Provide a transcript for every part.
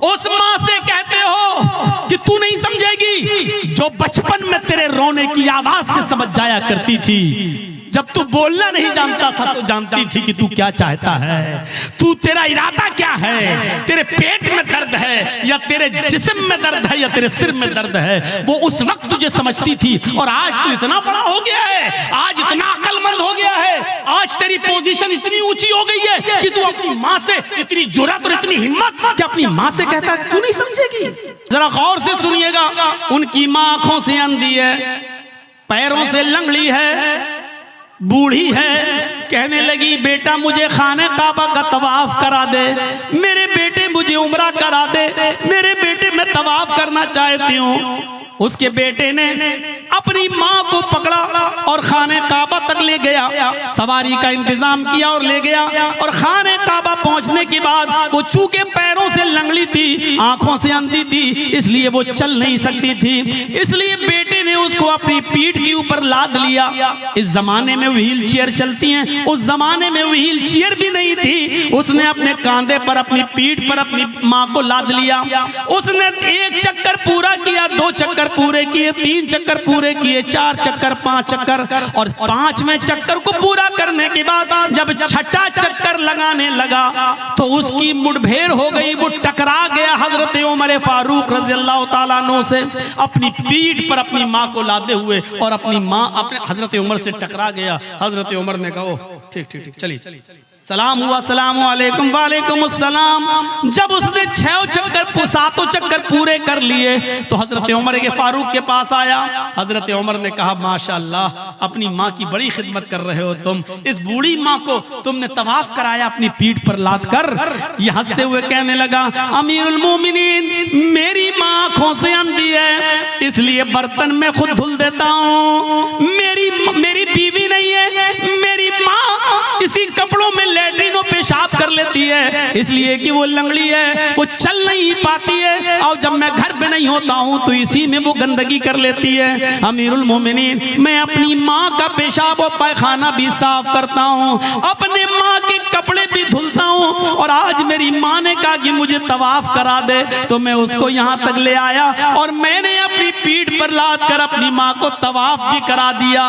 उस माँ से कहते हो कि तू नहीं समझेगी जो बचपन में तेरे रोने की आवाज से समझ जाया करती थी। जब तू बोलना नहीं जानता था तो जानती थी कि तू क्या चाहता है, तू तेरा इरादा क्या है, तेरे पेट में दर्द है या तेरे जिस्म में दर्द है या तेरे सिर में दर्द है, वो उस वक्त तुझे समझती थी। और आज तू इतना बड़ा हो गया है, आज इतना अक्लमंद हो गया है, आज तेरी पोजीशन इतनी ऊंची हो गई है कि तू अपनी माँ से इतनी जुर्रत और इतनी हिम्मत कि अपनी माँ से कहता है तू नहीं समझेगी। जरा गौर से सुनिएगा, उनकी माँ आंखों से अंधी है, पैरों से लंगड़ी है, बूढ़ी है। कहने लगी बेटा मुझे खाने काबा का तवाफ करा दे, मेरे बेटे मुझे उम्रा करा दे, मेरे बेटे मैं तवाफ करना चाहती हूँ। उसके बेटे ने अपनी माँ को पकड़ा और खाने काबा तक ले गया, सवारी का इंतजाम किया और ले गया। और खाने काबा पहुंचने के बाद वो चूंकि पैरों से लंगड़ी थी, आंखों से अंधी थी, इसलिए वो चल नहीं सकती थी, इसलिए बेटे ने उसको अपनी पीठ के ऊपर लाद लिया। इस जमाने में व्हील चेयर चलती हैं, उस जमाने में व्हील चेयर भी नहीं थी। उसने अपने कांधे पर, अपनी पीठ पर अपनी माँ को लाद लिया। उसने एक चक्कर पूरा किया, 2 चक्कर पूरे किए, 3 चक्कर पूरे किए, 4 चक्कर, 5 चक्कर, और 5वें चक्कर को पूरा करने के बाद जब 6ठा चक्कर लगाने लगा तो उसकी मुठभेड़ हो गई, वो टकरा गया हजरत उमर फारूक रज़ी अल्लाह ताला अन्हु से, अपनी पीठ पर अपनी माँ को लादे हुए, और अपनी माँ अपने हजरत उमर से टकरा गया। हजरत उमर ने कहा ठीक ठीक ठीक चलिए, सलाम हुआ, सलाम अलैकुम, वालेकुम अस्सलाम। जब उसने 6 चक्कर 7 चक्कर पूरे कर लिए तो हजरत उमर के फारूक के पास आया। हजरत उमर ने कहा माशाअल्लाह, अपनी माँ की बड़ी खिदमत कर रहे हो तुम, इस बूढ़ी माँ को तुमने तवाफ कराया अपनी पीठ पर लाद कर। ये हंसते हुए कहने लगा अमीरुल मोमिनीन, मेरी माँ आंखों से अंधी है, इसलिए बर्तन में खुद धुल देता हूँ। मेरी बीवी नहीं है, मेरी माँ इसी कपड़ों में लैट्रिनो पेशाब कर लेती है, इसलिए कि वो लंगड़ी है, वो चल नहीं पाती है, और जब मैं घर पे नहीं होता हूँ तो इसी में वो गंदगी कर लेती है। अमीरुल मोमिनीन, मैं अपनी माँ का पेशाब और पैखाना भी साफ करता हूँ, अपने माँ के कपड़े भी धुलता हूँ, और आज मेरी माँ ने कहा कि मुझे तवाफ करा दे तो मैं उसको यहाँ तक ले आया और मैंने अपनी पीठ पर लाद कर अपनी माँ को तवाफ भी करा दिया।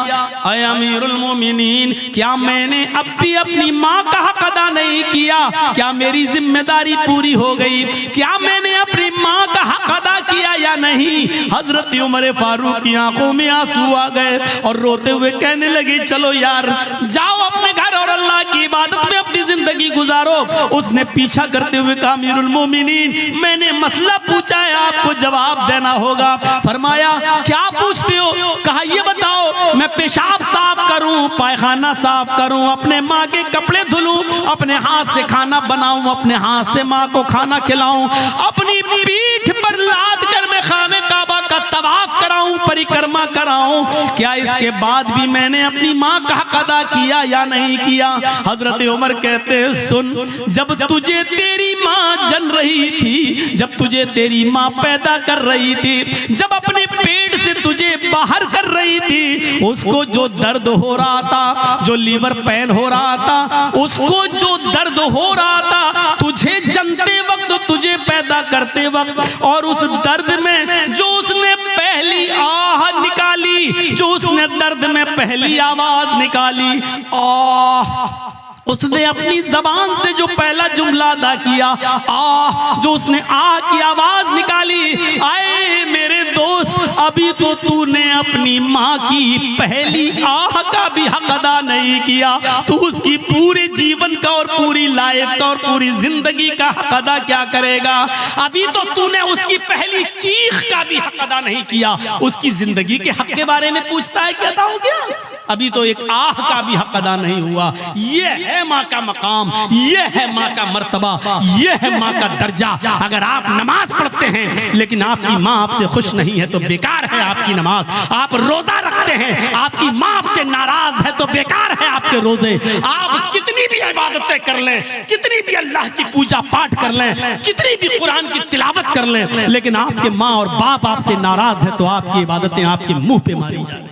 ऐ अमीरुल मोमिनीन, क्या मैंने अब भी अपनी माँ का हक अदा नहीं किया? क्या मेरी जिम्मेदारी पूरी हो गई? क्या मैंने अपनी माँ का हक अदा किया या नहीं? हजरत उमर फारूक की आंखों में आंसू आ गए और रोते हुए कहने लगे चलो यार, जाओ अपने घर और अल्लाह की इबादत में अपनी जिंदगी गुजारो। उसने पीछा करते हुए कहा अमीरुल मोमिनीन, मैंने मसला पूछा है, आपको जवाब देना होगा। फरमाया क्या पूछते हो? कहा ये बताओ, मैं पेशाब साफ करूं, पैखाना साफ करूं, अपने माँ के कपड़े धुलूं, अपने हाथ से खाना बनाऊं, अपने हाथ से माँ को खाना खिलाऊं, अपनी पीठ पर लाद कर मैं खाने काबा का तवाफ कराऊं, परिक्रमा कराऊं, क्या इसके बाद भी मैंने अपनी माँ का हक अदा किया या नहीं किया? हजरत उमर कहते हैं सुन, जब तुझे तेरी माँ जन रही थी, जब तुझे तेरी माँ पैदा कर रही थी, जब अपने पेट से तुझे बाहर कर रही थी, उसको जो दर्द हो रहा था, जो लीवर पेन हो रहा था, उसको जो दर्द हो रहा था तुझे जनते वक्त, तुझे पैदा करते वक्त, और उस दर्द में जो उसने पहली आह निकाली, जो उसने दर्द में पहली आवाज निकाली, आह, उसने अपनी जबान से जो पहला जुमला अदा किया, आह, जो उसने आह की आवाज निकाली, आए मेरे दोस्त, अभी तो तूने अपनी माँ की पहली आह का भी हक अदा नहीं किया, तू उसकी पूरे जीवन का और पूरी लाइफ का और पूरी जिंदगी का हक अदा क्या करेगा? अभी तो तूने उसकी पहली चीख का भी हक अदा नहीं किया, उसकी जिंदगी के हक के बारे में पूछता है, क्या अदा हो गया? अभी तो एक आह का भी हक अदा नहीं हुआ। ये है माँ का मकाम, ये है माँ का मर्तबा, ये है माँ का दर्जा। अगर आप नमाज पढ़ते हैं लेकिन आपकी माँ आपसे खुश नहीं है तो बेकार है आपकी नमाज। आप रोजा रखते हैं, आपकी माँ आपसे नाराज है तो बेकार है आपके रोजे। आप कितनी भी इबादतें कर लें, कितनी भी अल्लाह की पूजा पाठ कर लें, कितनी भी कुरान की तिलावत कर लें, लेकिन आपके माँ और बाप आपसे नाराज है तो आपकी इबादतें आपके मुंह पे मारी जाए।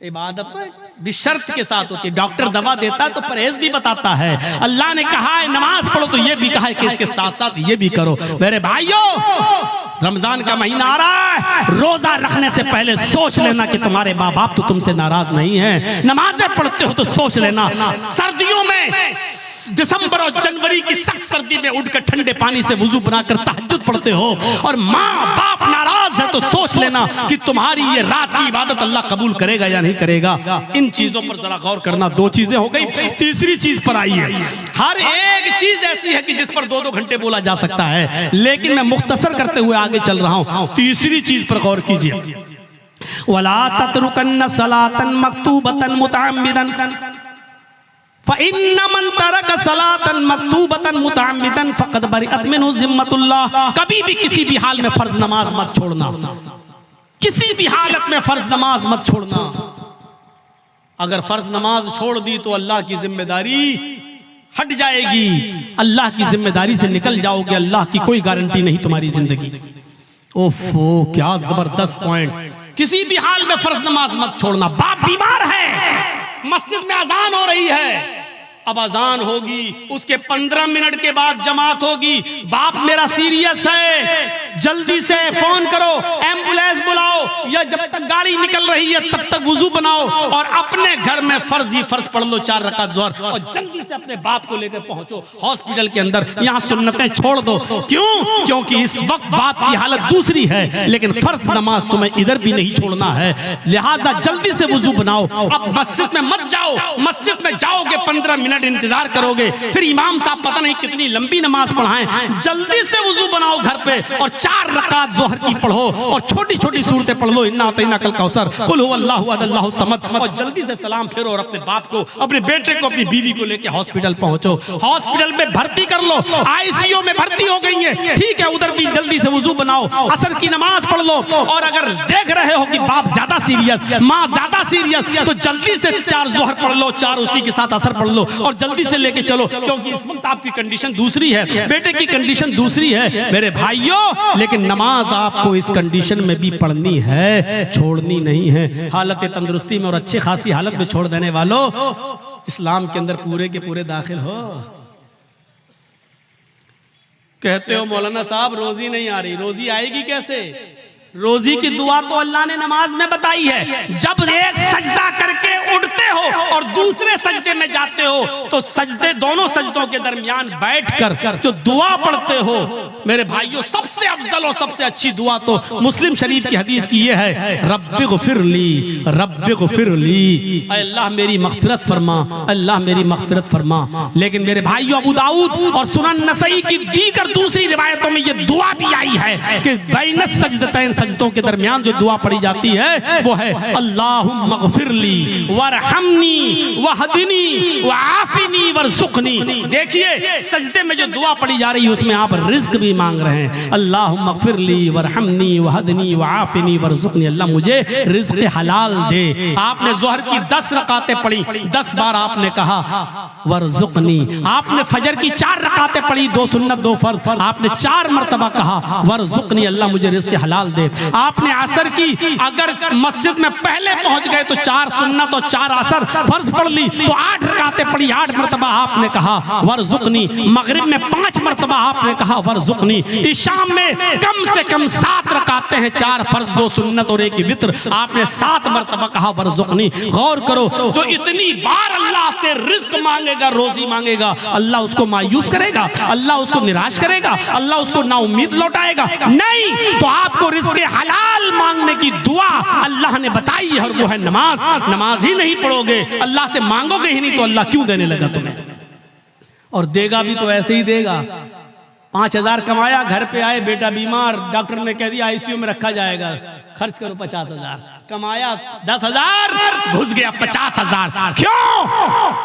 इबादत भी शर्त के साथ होती है। डॉक्टर दवा देता है तो परहेज भी बताता है। अल्लाह ने कहा है नमाज पढ़ो तो ये भी कहा है कि इसके साथ साथ ये भी करो। मेरे भाइयों, रमजान का महीना आ रहा है, रोजा रखने से पहले सोच लेना कि तुम्हारे माँ बाप तो तुमसे नाराज नहीं है। नमाजें पढ़ते हो तो सोच लेना, सर्दियों में दिसंबर और जनवरी की सख्त सर्दी में उठकर ठंडे पानी से वुजू बनाकर तहज्जुद पढ़ते हो और माँ बाप नाराज है तो सोच लेना कि तुम्हारी ये रात की इबादत अल्लाह कबूल करेगा या नहीं करेगा। इन चीजों पर जरा गौर करना। 2 चीजें हो गई, तीसरी चीज पर आई है। हर एक चीज ऐसी है कि जिस पर 2-2 घंटे बोला जा सकता है, लेकिन मैं मुख्तसर करते हुए आगे चल रहा हूं। तीसरी चीज पर गौर कीजिए। वला ततरुकन्न सलातन मक्तूबतन मुतअम्मिदन फ़इन्न मन तरक सलातन मक्तूबतन मुतअम्मिदन फ़क़द बरिअत मिन्हु ज़िम्मतुल्लाह। कभी भी किसी भी हाल में फर्ज नमाज मत छोड़ना, किसी भी हालत में फर्ज नमाज मत छोड़ना। अगर फर्ज नमाज छोड़ दी तो अल्लाह की जिम्मेदारी हट जाएगी, अल्लाह की जिम्मेदारी से निकल जाओगे। अल्लाह की कोई गारंटी नहीं तुम्हारी जिंदगी। ओफो, क्या जबरदस्त पॉइंट। किसी भी हाल में फर्ज नमाज मत छोड़ना। बाप बीमार है, मस्जिद में अजान हो रही है, अब अजान होगी, उसके 15 मिनट के बाद जमात होगी। बाप मेरा सीरियस है, जल्दी से फोन करो, एम्बुलेंस बुलाओ, या जब तक गाड़ी निकल रही है तब तक वुजू बनाओ और अपने घर में फर्ज ही फर्ज पढ़ लो 4 रकात ज़ोहर और जल्दी से अपने बाप को लेकर पहुंचो हॉस्पिटल के अंदर। यहाँ सुन्नतें छोड़ दो। क्यों? क्योंकि इस वक्त बाप की हालत दूसरी है, लेकिन फर्ज नमाज तुम्हें इधर भी नहीं छोड़ना है। लिहाजा जल्दी से वुजू बनाओ। अब मस्जिद में मत जाओ, मस्जिद में जाओगे 15 मिनट इंतजार करोगे, फिर इमाम साहब पता नहीं कितनी लंबी नमाज पढ़ाएं। जल्दी से वुजू बनाओ घर पे और 4 रकात ज़ोहर की पढ़ो और छोटी छोटी सूरतें पढ़ लो, इन्ना अतैना कल कौसर, कुल हुवल्लाहु अहद अल्लाहु समद, और जल्दी से सलाम फेरो और अपने बाप को, अपने बेटे को, अपनी बीवी को लेके हॉस्पिटल पहुंचो। हॉस्पिटल में भर्ती कर लो, आईसीयू में भर्ती हो गई है, ठीक है, उधर भी जल्दी से वुजू बनाओ, असर की नमाज पढ़ लो। और अगर देख रहे हो कि बाप ज्यादा सीरियस, माँ ज्यादा सीरियस, तो जल्दी से 4 ज़ोहर पढ़ लो, 4 उसी के साथ असर पढ़ लो और जल्दी से लेके चलो, क्योंकि इस वक्त आपकी कंडीशन दूसरी है, बेटे की कंडीशन दूसरी है। मेरे भाइयों, लेकिन नमाज आपको इस कंडीशन में भी पढ़नी है, छोड़नी नहीं है। हालत तंदुरुस्ती में और अच्छी खासी हालत में छोड़ देने वालों, इस्लाम के अंदर पूरे के पूरे दाखिल हो। कहते हो मौलाना साहब रोजी नहीं आ रही, रोजी आएगी कैसे? रोजी की दुआ तो अल्लाह ने नमाज में बताई है। जब एक सजदा करके उठते हो और दूसरे सजदे में जाते हो तो सजदे, दोनों सजदों के दरमियान बैठकर जो दुआ पढ़ते हो, मेरे भाइयों, सबसे अफजल और सबसे अच्छी दुआ तो मुस्लिम शरीफ की हदीस की ये है, रब्बिग़फिरली रब्बिग़फिरली, अल्लाह मेरी मग़फ़िरत फरमा, अल्लाह मेरी मग़फ़िरत फरमा। लेकिन मेरे भाइयों, अबू दाऊद और सुनन नसई की दीगर दूसरी रिवायतों में ये दुआ भी आई है कि बैन सजदतैन, सजदों के दरमियान जो दुआ पढ़ी जाती है वो है अल्लाहुम्मा ग़फ़िरली वरहमनी वहदिनी वआफ़िनी वरज़ुक़नी। देखिए, सजदे में जो दुआ पढ़ी जा रही है उसमें आप रिज़्क़ भी मांग रहे हैं। अल्लाहुम्मा ग़फ़िरली वरहमनी वहदिनी वआफ़िनी वरज़ुक़नी, अल्लाह मुझे रिज़्क़ हलाल दे। आपने ज़ोहर की 10 रकातें पढ़ी, 10 बार आपने कहा वरज़ुक़नी। आपने फजर की 4 रकातें पढ़ी, 2 सुन्नत 2 फर्ज, आपने 4 मरतबा कहा वरज़ुक़नी, अल्लाह मुझे रिज़्क़ हलाल दे। आपने असर की, अगर मस्जिद में पहले पहुंच गए तो 4 सुन्नत और 4 असर फर्ज पढ़ ली तो 8 रकातें पढ़ी, 8 मरतबा आपने कहा वरज़ुक़नी। मगरिब में 5 मरतबा आपने कहा वरज़ुक़नी। इशाम में कम से कम 7 रकातें हैं, 4 फर्ज 2 सुन्नत और 1 वित्र, आपने 7 मरतबा कहा वरज़ुक़नी। गौर करो, जो इतनी बार अल्लाह से रिज़्क़ मांगेगा, रोजी मांगेगा, अल्लाह उसको मायूस करेगा? अल्लाह उसको निराश करेगा? अल्लाह उसको नाउम्मीद लौटाएगा? नहीं। तो आपको रिज़्क़ हलाल मांगने की दुआ अल्लाह ने बताई है और वो है नमाज। नमाज ही नहीं पढ़ोगे, अल्लाह से मांगोगे ही नहीं, तो अल्लाह क्यों देने लगा तुम्हें? और देगा भी तो ऐसे ही देगा। 5000 कमाया, घर पे आए, बेटा बीमार, डॉक्टर ने कह दिया आईसीयू में रखा जाएगा, खर्च करो 50,000। कमाया 10,000, घुस गया 50,000। क्यों?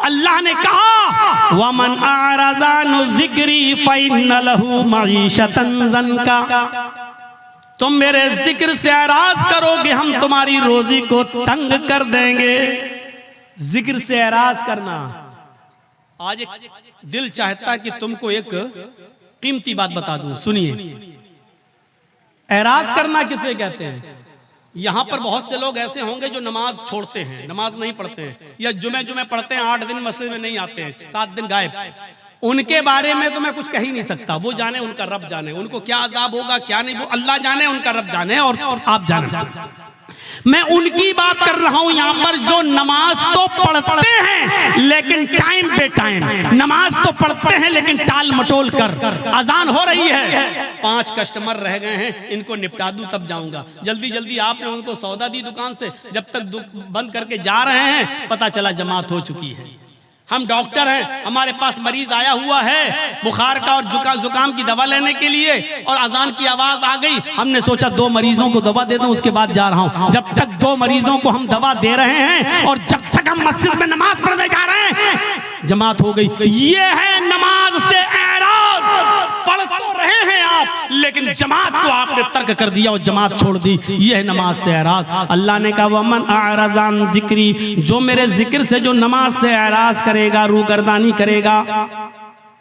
अल्लाह ने कहा वमन आरज़ा अन ज़िक्री फ़इन्न लहू मईशतन ज़न्का, तुम मेरे जिक्र से एराज करोगे, हम तुम्हारी रोजी को तंग कर देंगे। जिक्र से एराज करना। आज एक दिल चाहता है कि तुमको एक कीमती बात बता दूं, सुनिए। एराज करना किसे कहते हैं? यहाँ पर बहुत से लोग ऐसे होंगे जो नमाज छोड़ते हैं, नमाज नहीं पढ़ते हैं, या जुमे पढ़ते हैं, 8 दिन मस्जिद में नहीं आते हैं, 7 दिन गायब। उनके बारे में तो मैं कुछ कह ही नहीं सकता, वो जाने, उनका रब जाने, उनको क्या अजाब होगा क्या नहीं, वो अल्लाह जाने, उनका रब जाने और आप जाने। मैं उनकी बात कर रहा हूं यहाँ पर जो नमाज तो पढ़ते हैं लेकिन टाइम पे टाइम, नमाज तो पढ़ते हैं लेकिन टाल मटोल कर। अजान हो रही है, 5 कस्टमर रह गए हैं, इनको निपटा दूं तब जाऊंगा। जल्दी जल्दी आपने उनको सौदा दी दुकान से, जब तक बंद करके जा रहे हैं पता चला जमात हो चुकी है। हम डॉक्टर हैं, हमारे पास मरीज आया हुआ है बुखार का और जुकाम की दवा लेने के लिए, और अजान की आवाज आ गई, हमने सोचा 2 मरीजों को दवा दे दूं उसके बाद जा रहा हूं। जब तक 2 मरीजों को हम दवा दे रहे हैं और जब तक हम मस्जिद में नमाज पढ़ने जा रहे हैं जमात हो गई। ये है नमाज से एराज। पढ़ तो रहे हैं आप लेकिन जमात को आपने तर्क कर दिया और जमात छोड़ दी, ये है नमाज से एराज। अल्लाह ने कहा वमन अअरज़ अन ज़िक्री, जो मेरे जिक्र से जो नमाज से एराज करेगा, रूगर्दानी करेगा,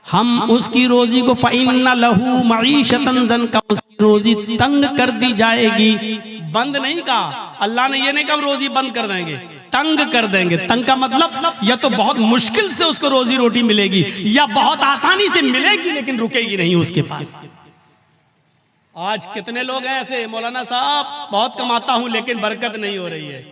हम उसकी रोजी को फ़इन्न लहू मईशतन ज़ंका, उसकी रोजी तंग कर दी जाएगी। बंद नहीं कहा अल्लाह ने, ये नहीं कहा रोजी बंद कर देंगे, तंग कर देंगे। तंग का मतलब या तो बहुत मुश्किल से उसको रोजी रोटी मिलेगी या बहुत आसानी से मिलेगी लेकिन रुकेगी नहीं उसके पास। आज कितने लोग हैं ऐसे, मौलाना साहब बहुत कमाता हूं लेकिन बरकत नहीं हो रही है,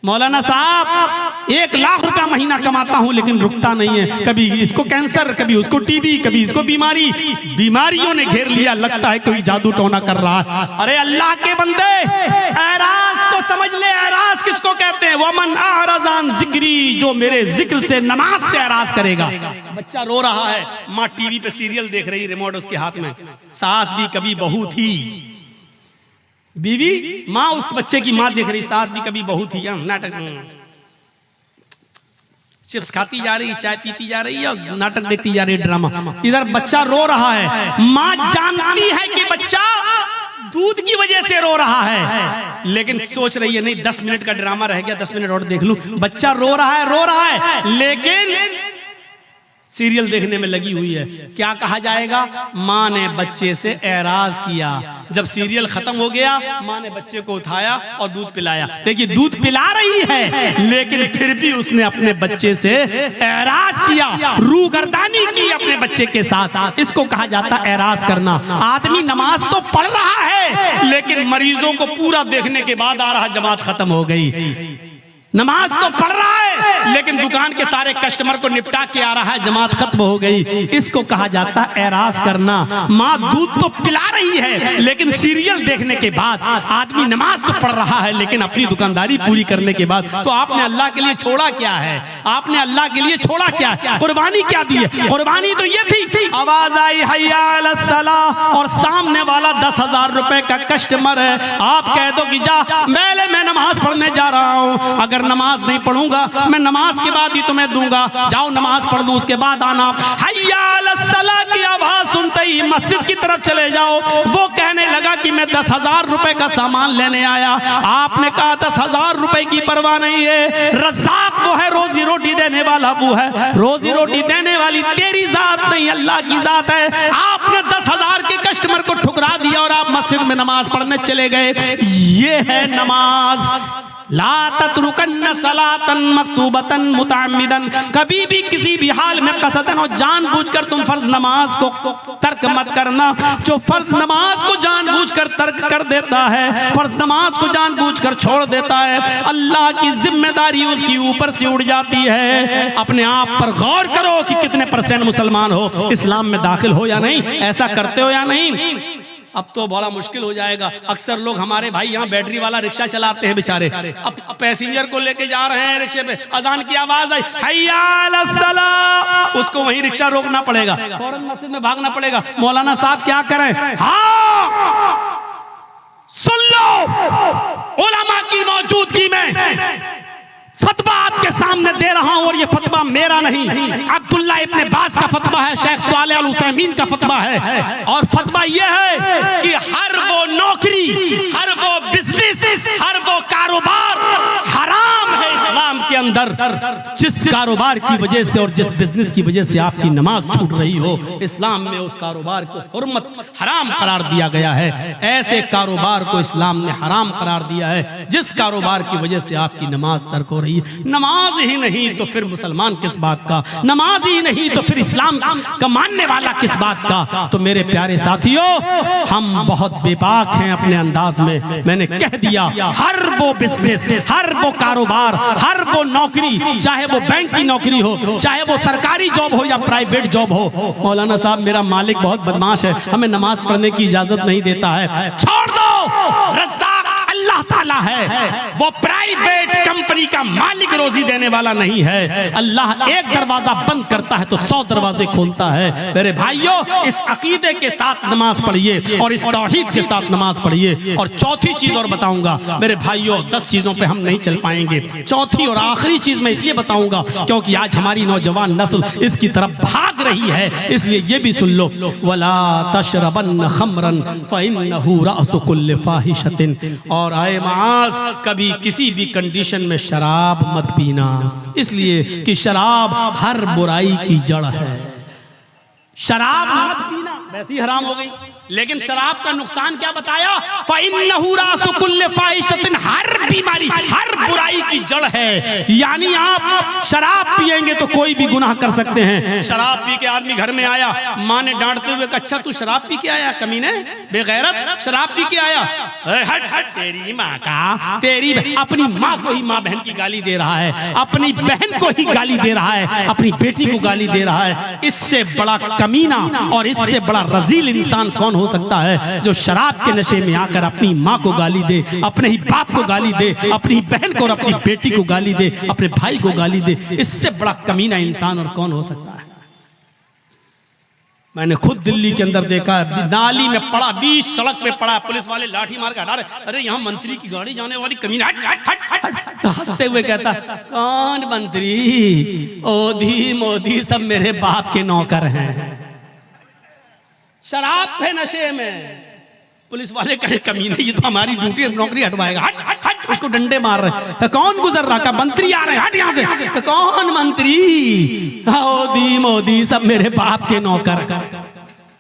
मौलाना साहब 1 लाख रुपया महीना कमाता हूं लेकिन रुकता नहीं है, कभी इसको कैंसर, कभी उसको टीबी, कभी इसको बीमारी, बीमारियों ने घेर लिया, लगता है कोई जादू टोना कर रहा है। अरे अल्लाह के बंदे, एराज तो समझ ले, एराज किसको कहते हैं? वमन अअरज़ अन ज़िक्री, जो मेरे जिक्र से नमाज से एराज करेगा। बच्चा रो रहा है, माँ टीवी पे सीरियल देख रही, रिमोट उसके हाथ में, सास भी कभी बहू थी, बीवी माँ उस बच्चे की माँ देख रही, सास भी कभी बहू थी, नाटक, चिप्स खाती जा रही, चाय पीती जा रही है और नाटक देखती जा रही, ड्रामा। इधर बच्चा रो रहा है, माँ जानती है कि बच्चा दूध की वजह से रो रहा है लेकिन सोच रही है नहीं 10 मिनट का ड्रामा रह गया, 10 मिनट और देख लूं। बच्चा रो रहा है लेकिन सीरियल देखने में लगी हुई है। क्या कहा जाएगा? माँ ने बच्चे से एराज किया। जब सीरियल खत्म हो गया, माँ ने बच्चे को उठाया और दूध पिलाया। देखिए दूध पिला रही है लेकिन फिर भी उसने अपने बच्चे से एराज किया, रूगर्दानी की अपने बच्चे के साथ। इसको कहा जाता है एराज करना। आदमी नमाज तो पढ़ रहा है लेकिन मरीजों को पूरा देखने के बाद आ रहा, जमात खत्म हो गई। नमाज तो पढ़ रहा है लेकिन दुकान के सारे कस्टमर को निपटा के आ रहा है, जमात खत्म हो गई। इसको कहा जाता है एराज करना। माँ दूध तो पिला रही है लेकिन सीरियल देखने के बाद आदमी नमाज तो पढ़ रहा है लेकिन अपनी दुकानदारी पूरी करने के बाद, तो आपने अल्लाह के लिए छोड़ा क्या है? आपने अल्लाह के लिए छोड़ा क्या है? कुर्बानी क्या दी है? कुर्बानी तो ये थी, आवाज आई हय्या अलस सलाह और सामने वाला 10,000 रुपए का कस्टमर है, आप कह दो कि जा पहले मैं नमाज पढ़ने जा रहा हूँ, अगर नमाज नहीं पढ़ूंगा मैं नमाज के बाद ही तुम्हें दूंगा, जाओ नमाज पढ़ लो उसके बाद आना। हय्या अलस सलाह की आवाज सुनते ही मस्जिद की तरफ चले जाओ। वो कहने लगा कि मैं 10,000 रुपए का सामान लेने आया। आपने कहा 10,000 रुपए की परवाह नहीं है, रज़्ज़ाक़ वो है, रोजी रोटी देने वाला वो है, रोजी रोटी देने वाली तेरी जात नहीं अल्लाह की जात है। आपने 10,000 के कस्टमर को ठुकरा दिया और आप मस्जिद में नमाज पढ़ने चले गए। ये है नमाज। ला तत्रुकन्न सलातन मक्तूबतन मुतअम्मिदन, कभी भी किसी भी हाल में कसदन और जानबूझकर तुम फर्ज नमाज को तर्क मत करना। जो फर्ज नमाज को जानबूझकर तर्क कर देता है, फर्ज नमाज को जानबूझकर छोड़ देता है, अल्लाह की जिम्मेदारी उसकी ऊपर से उड़ जाती है। अपने आप पर गौर करो कि कितने % मुसलमान हो, इस्लाम में दाखिल हो या नहीं, ऐसा करते हो या नहीं। अब तो बड़ा मुश्किल हो जाएगा। अक्सर लोग हमारे भाई यहाँ बैटरी वाला रिक्शा चलाते हैं बेचारे, अब पैसेंजर को लेके जा रहे हैं रिक्शे पे, अजान की आवाज आई हय्या अलस सलाह, उसको वहीं रिक्शा रोकना पड़ेगा, फौरन मस्जिद में भागना पड़ेगा। मौलाना साहब क्या करें? हाँ सुन लो, उलमा की मौजूदगी में फतवा आपके सामने दे रहा हूं और ये फतवा मेरा नहीं, अब्दुल्ला इब्ने बास का फतवा है, शेख सालेह अल उसैमीन का फतवा है। और फतवा ये है कि हर वो नौकरी, हर वो बिजनेस, हर वो कारोबार हराम है इस्लाम के अंदर जिस कारोबार की वजह से और जिस बिजनेस की वजह से आपकी नमाज छूट रही हो, इस्लाम में उस कारोबार को हुर्मत हराम करार दिया गया है। ऐसे कारोबार को इस्लाम ने हराम करार दिया है जिस कारोबार की वजह से आपकी नमाज तर्क हो रही है। नमाज ही नहीं तो फिर मुसलमान किस बात का, नमाज ही नहीं तो फिर इस्लाम का मानने वाला किस बात का। तो मेरे प्यारे साथियों, हम बहुत बेबाक हैं अपने अंदाज में। मैंने कह दिया, हर वो बिजनेस, हर वो कारोबार, हर वो नौकरी, चाहे वो बैंक की नौकरी हो, चाहे वो सरकारी जॉब हो या प्राइवेट जॉब हो, मौलाना साहब मेरा मालिक बहुत बदमाश है, हमें नमाज पढ़ने की इजाजत नहीं देता है, छोड़ दो। रज़्ज़ाक़ अल्लाह ताला है, वो प्राइवेट कंपनी का मालिक रोजी देने वाला नहीं है। अल्लाह एक दरवाजा बंद करता है तो 100 दरवाजे खोलता है। मेरे भाइयों, इस अकीदे के साथ नमाज पढ़िए और इस तौहीद के साथ नमाज पढ़िए। और चौथी चीज और बताऊंगा मेरे भाइयों, 10 चीजों पे हम नहीं चल पाएंगे। चौथी और आखिरी चीज मैं इसलिए बताऊंगा क्योंकि आज हमारी नौजवान नस्ल इसकी तरफ भाग रही है, इसलिए ये भी सुन लो, वला तशरबन खमरन फइन्नहु रअसु कुल्लि फाहिशतिन। और आए माज, कभी किसी भी कंडीशन में शराब मत पीना, इसलिए कि शराब हर बुराई की जड़ है। शराब मत पीना वैसे ही हराम हो गई, लेकिन शराब का नुकसान क्या बताया? फ़इन्नहु रासु कुल्लि फ़ाहिशतिन, हर बीमारी, हर बुराई की जड़ है। यानी आप शराब पिएंगे तो कोई भी गुनाह कर सकते हैं। शराब पी के आदमी घर में आया, माँ ने डांटते हुए कहा, अच्छा तू शराब पी के आया कमीने, बेगैरत, शराब पी के आया, हट हट, तेरी माँ का, तेरी अपनी माँ को ही माँ बहन की गाली दे रहा है, अपनी बहन को ही गाली दे रहा है, अपनी बेटी को गाली दे रहा है। इससे बड़ा कमीना और इससे बड़ा रजील इंसान कौन हो सकता है जो शराब के नशे में आकर अपनी माँ को गाली दे, अपने ही बाप को गाली दे, अपनी बहन को और अपनी बेटी को गाली दे, अपने भाई को गाली दे। इससे बड़ा कमीना इंसान और कौन हो सकता है? मैंने खुद दिल्ली के अंदर देखा है, नाली में पड़ा, बीच सड़क पे पड़ा, पुलिस वाले लाठी मार के हटा रहे, अरे यहाँ मंत्री की गाड़ी जाने वाली, कमीना, हट हट हट हट। तो हंसते हुए कहता, कौन मंत्री, ओधी मोदी सब मेरे बाप के नौकर हैं। शराब के नशे में पुलिस वाले कहे, कमीने ये तो हमारी ड्यूटी नौकरी हटवाएगा, हट हट हट, उसको डंडे मार रहे। तो कौन गुजर रहा? का मंत्री आ रहे हैं, हट यहाँ से। तो कौन मंत्री, मोदी मोदी सब मेरे बाप के नौकर।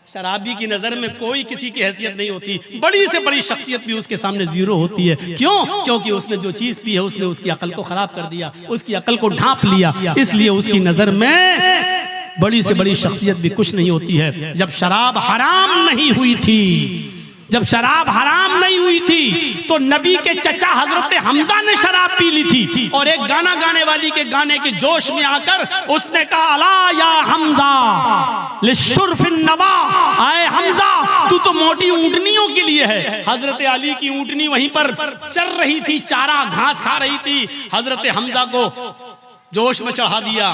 शराबी की नजर में कोई किसी की हैसियत नहीं होती, बड़ी से बड़ी शख्सियत भी उसके सामने जीरो होती है। क्यों? क्योंकि उसने जो चीज पी है उसने उसकी अकल को खराब कर दिया, उसकी अकल को ढांप लिया, इसलिए उसकी नजर में बड़ी से बड़ी शख्सियत भी कुछ नहीं होती है। जब शराब हराम नहीं हुई थी, जब शराब हराम नहीं हुई थी तो नबी के चचा हजरत हमजा ने शराब पी ली थी और एक गाना गाने वाली के गाने के जोश में आकर उसने कहा, अला या हमजा लिशुर्फिन नवा, आए हमजा तू तो मोटी ऊंटनियों के लिए है। हजरत अली की ऊंटनी वहीं पर चर रही थी, चारा घास खा रही थी। हजरत हमजा को जोश में चढ़ा दिया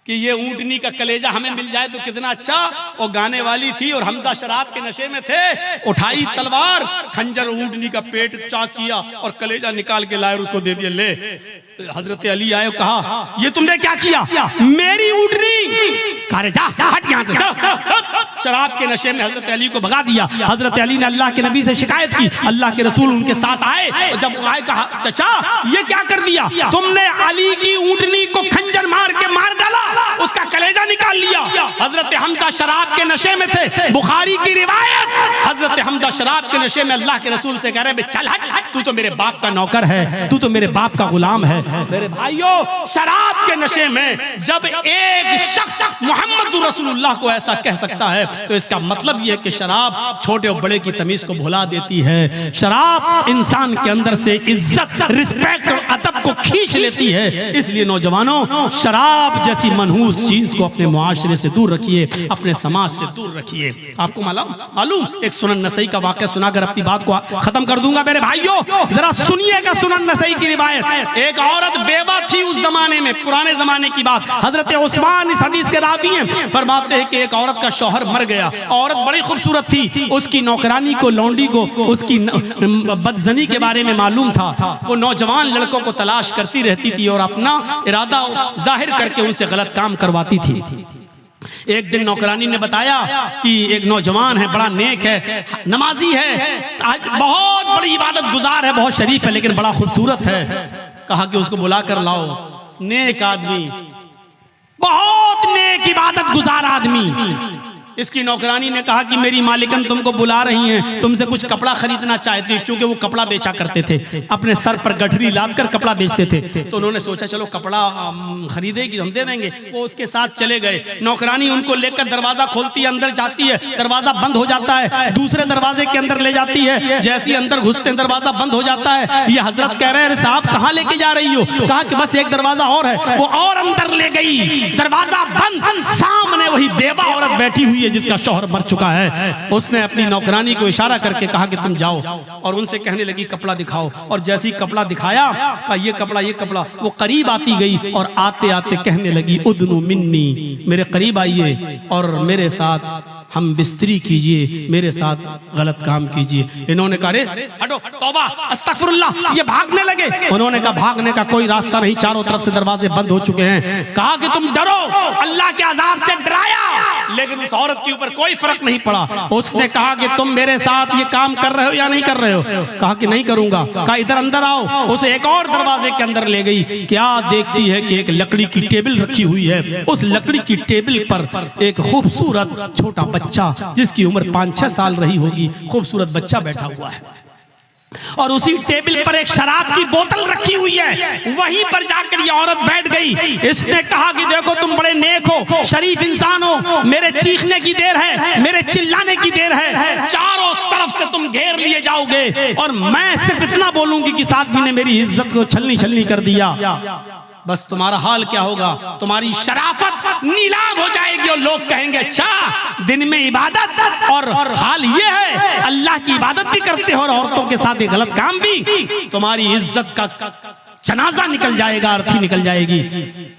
कि ये ऊंटनी का कलेजा हमें मिल जाए तो कितना अच्छा। और गाने वाली थी और हमजा शराब के नशे में थे, उठाई तलवार, खंजर ऊंटनी का पेट चाक किया और कलेजा निकाल के लाए, उसको दे दिया, ले। हजरत अली आए, कहा ये तुमने क्या किया? मेरी ऊंटनी, कहा जा हट यहाँ से। शराब के नशे में हजरत अली को भगा दिया। हजरत अली ने अल्लाह के नबी से शिकायत की, अल्लाह के रसूल उनके साथ आए और जब आए कहा, चचा ये क्या कर दिया तुमने? अली की ऊंटनी को खंजर मार के मार डाला, उसका कलेजा निकाल लिया। हजरत हमजा शराब के नशे में थे, बुखारी की रिवायत, हजरत हमजा शराब के नशे में अल्लाह के रसूल से कह रहे, चल हट, तू तो मेरे बाप का नौकर है, तू तो मेरे बाप का गुलाम है। मेरे भाइयों, शराब के नशे में जब एक शख्स मोहम्मद रसूलुल्लाह को ऐसा कह सकता है तो इसका मतलब यह है कि शराब छोटे और बड़े की तमीज को भुला देती है। शराब इंसान के अंदर से इज्जत, रिस्पेक्ट और अदब को खींच लेती है। इसलिए नौजवानों, शराब जैसी मनहूस चीज को अपने मुआशरे से दूर रखिए, अपने समाज से दूर रखिए। आपको मालूम एक सुनन नसई का वाक़या सुनाकर अपनी बात को खत्म कर दूंगा। मेरे भाइयों जरा सुनिएगा सुनन नसई की रिवायत। एक औरत बेवा थी उस जमाने में, पुराने जमाने की बात। हजरत उस्मान इस हदीस के रावी हैं, फरमाते हैं कि एक औरत का शौहर मर गया। औरत बड़ी खूबसूरत थी, उसकी नौकरानी को, लौंडी को उसकी बदजनी के बारे में मालूम था। वो नौजवान लड़कों को तलाश करती रहती थी और अपना इरादा जाहिर करके उनसे गलत काम करवाती थी। एक दिन नौकरानी ने बताया कि एक नौजवान है, बड़ा नेक है, नमाजी है, बहुत बड़ी इबादत गुजार है, बहुत शरीफ है, लेकिन बड़ा खूबसूरत है। कहा कि उसको बुला कर लाओ। नेक आदमी, बहुत नेक इबादत गुजार आदमी। इसकी नौकरानी ने कहा कि मेरी मालिकन तुमको बुला रही हैं, तुमसे कुछ कपड़ा खरीदना चाहती है, क्योंकि वो कपड़ा बेचा करते थे, अपने सर पर गठरी लाद कर कपड़ा बेचते थे। तो उन्होंने सोचा चलो कपड़ा खरीदेगी, हम दे देंगे। वो उसके साथ चले गए। नौकरानी उनको लेकर दरवाजा खोलती है, अंदर जाती है, दरवाजा बंद हो जाता है, दूसरे दरवाजे के अंदर ले जाती है। जैसे ही अंदर घुसते हैं दरवाजा बंद हो जाता है। ये हजरत कह रहे हैं साहब कहाँ लेके जा रही हो? कहा कि बस एक दरवाजा और है। वो और अंदर ले गई, दरवाजा बंद, सामने वही बेवा औरत बैठी हुई जिसका शौहर मर चुका है। उसने अपनी नौकरानी को इशारा करके कहा कि तुम जाओ, और उनसे कहने लगी कपड़ा दिखाओ। और जैसे ही कपड़ा दिखाया, कहा ये कपड़ा। वो करीब आती गई और आते आते कहने लगी उदनु मिन्नी, मेरे करीब आइए और मेरे साथ हम बिस्तरी कीजिए, मेरे साथ गलत काम कीजिए। इन्होंने कहा रे हटो, तौबा, अस्तगफिरुल्लाह। ये भागने लगे। उन्होंने कहा भागने का कोई रास्ता नहीं, चारों तरफ से दरवाजे बंद हो चुके हैं। कहा कि तुम डरो, अल्लाह के अजाब से डराया, लेकिन उस औरत के ऊपर कोई फर्क नहीं पड़ा। उसने कहा कि तुम मेरे साथ ये काम कर रहे हो या नहीं कर रहे हो? कहा कि नहीं करूंगा। कहा इधर अंदर आओ। उसे एक और दरवाजे के अंदर ले गई। क्या देखती है कि एक लकड़ी की टेबल रखी हुई है। उस लकड़ी की टेबल पर एक खूबसूरत छोटा बच्चा, जिसकी उम्र 5-6 साल रही होगी, खूबसूरत बच्चा बैठा हुआ है। और उसी टेबल पर एक शराब की बोतल रखी हुई है। वहीं पर जाकर ये औरत बैठ गई। इसने कहा कि देखो तुम बड़े नेक हो, शरीफ इंसान हो, मेरे चीखने की देर है, मेरे चिल्लाने की देर है, चारों तरफ से तुम घेर लिए जाओगे और मैं सिर्फ इतना बोलूंगी कि इस आदमी ने मेरी इज्जत को छलनी कर दिया। बस तुम्हारा हाल क्या होगा? तुम्हारी शराफत नीलाम हो जाएगी और लोग कहेंगे अच्छा दिन में इबादत और हाल ये है, अल्लाह की इबादत भी करते हो और औरतों के साथ ये गलत काम भी। तुम्हारी इज्जत का जनाजा निकल जाएगा, अर्थी निकल जाएगी।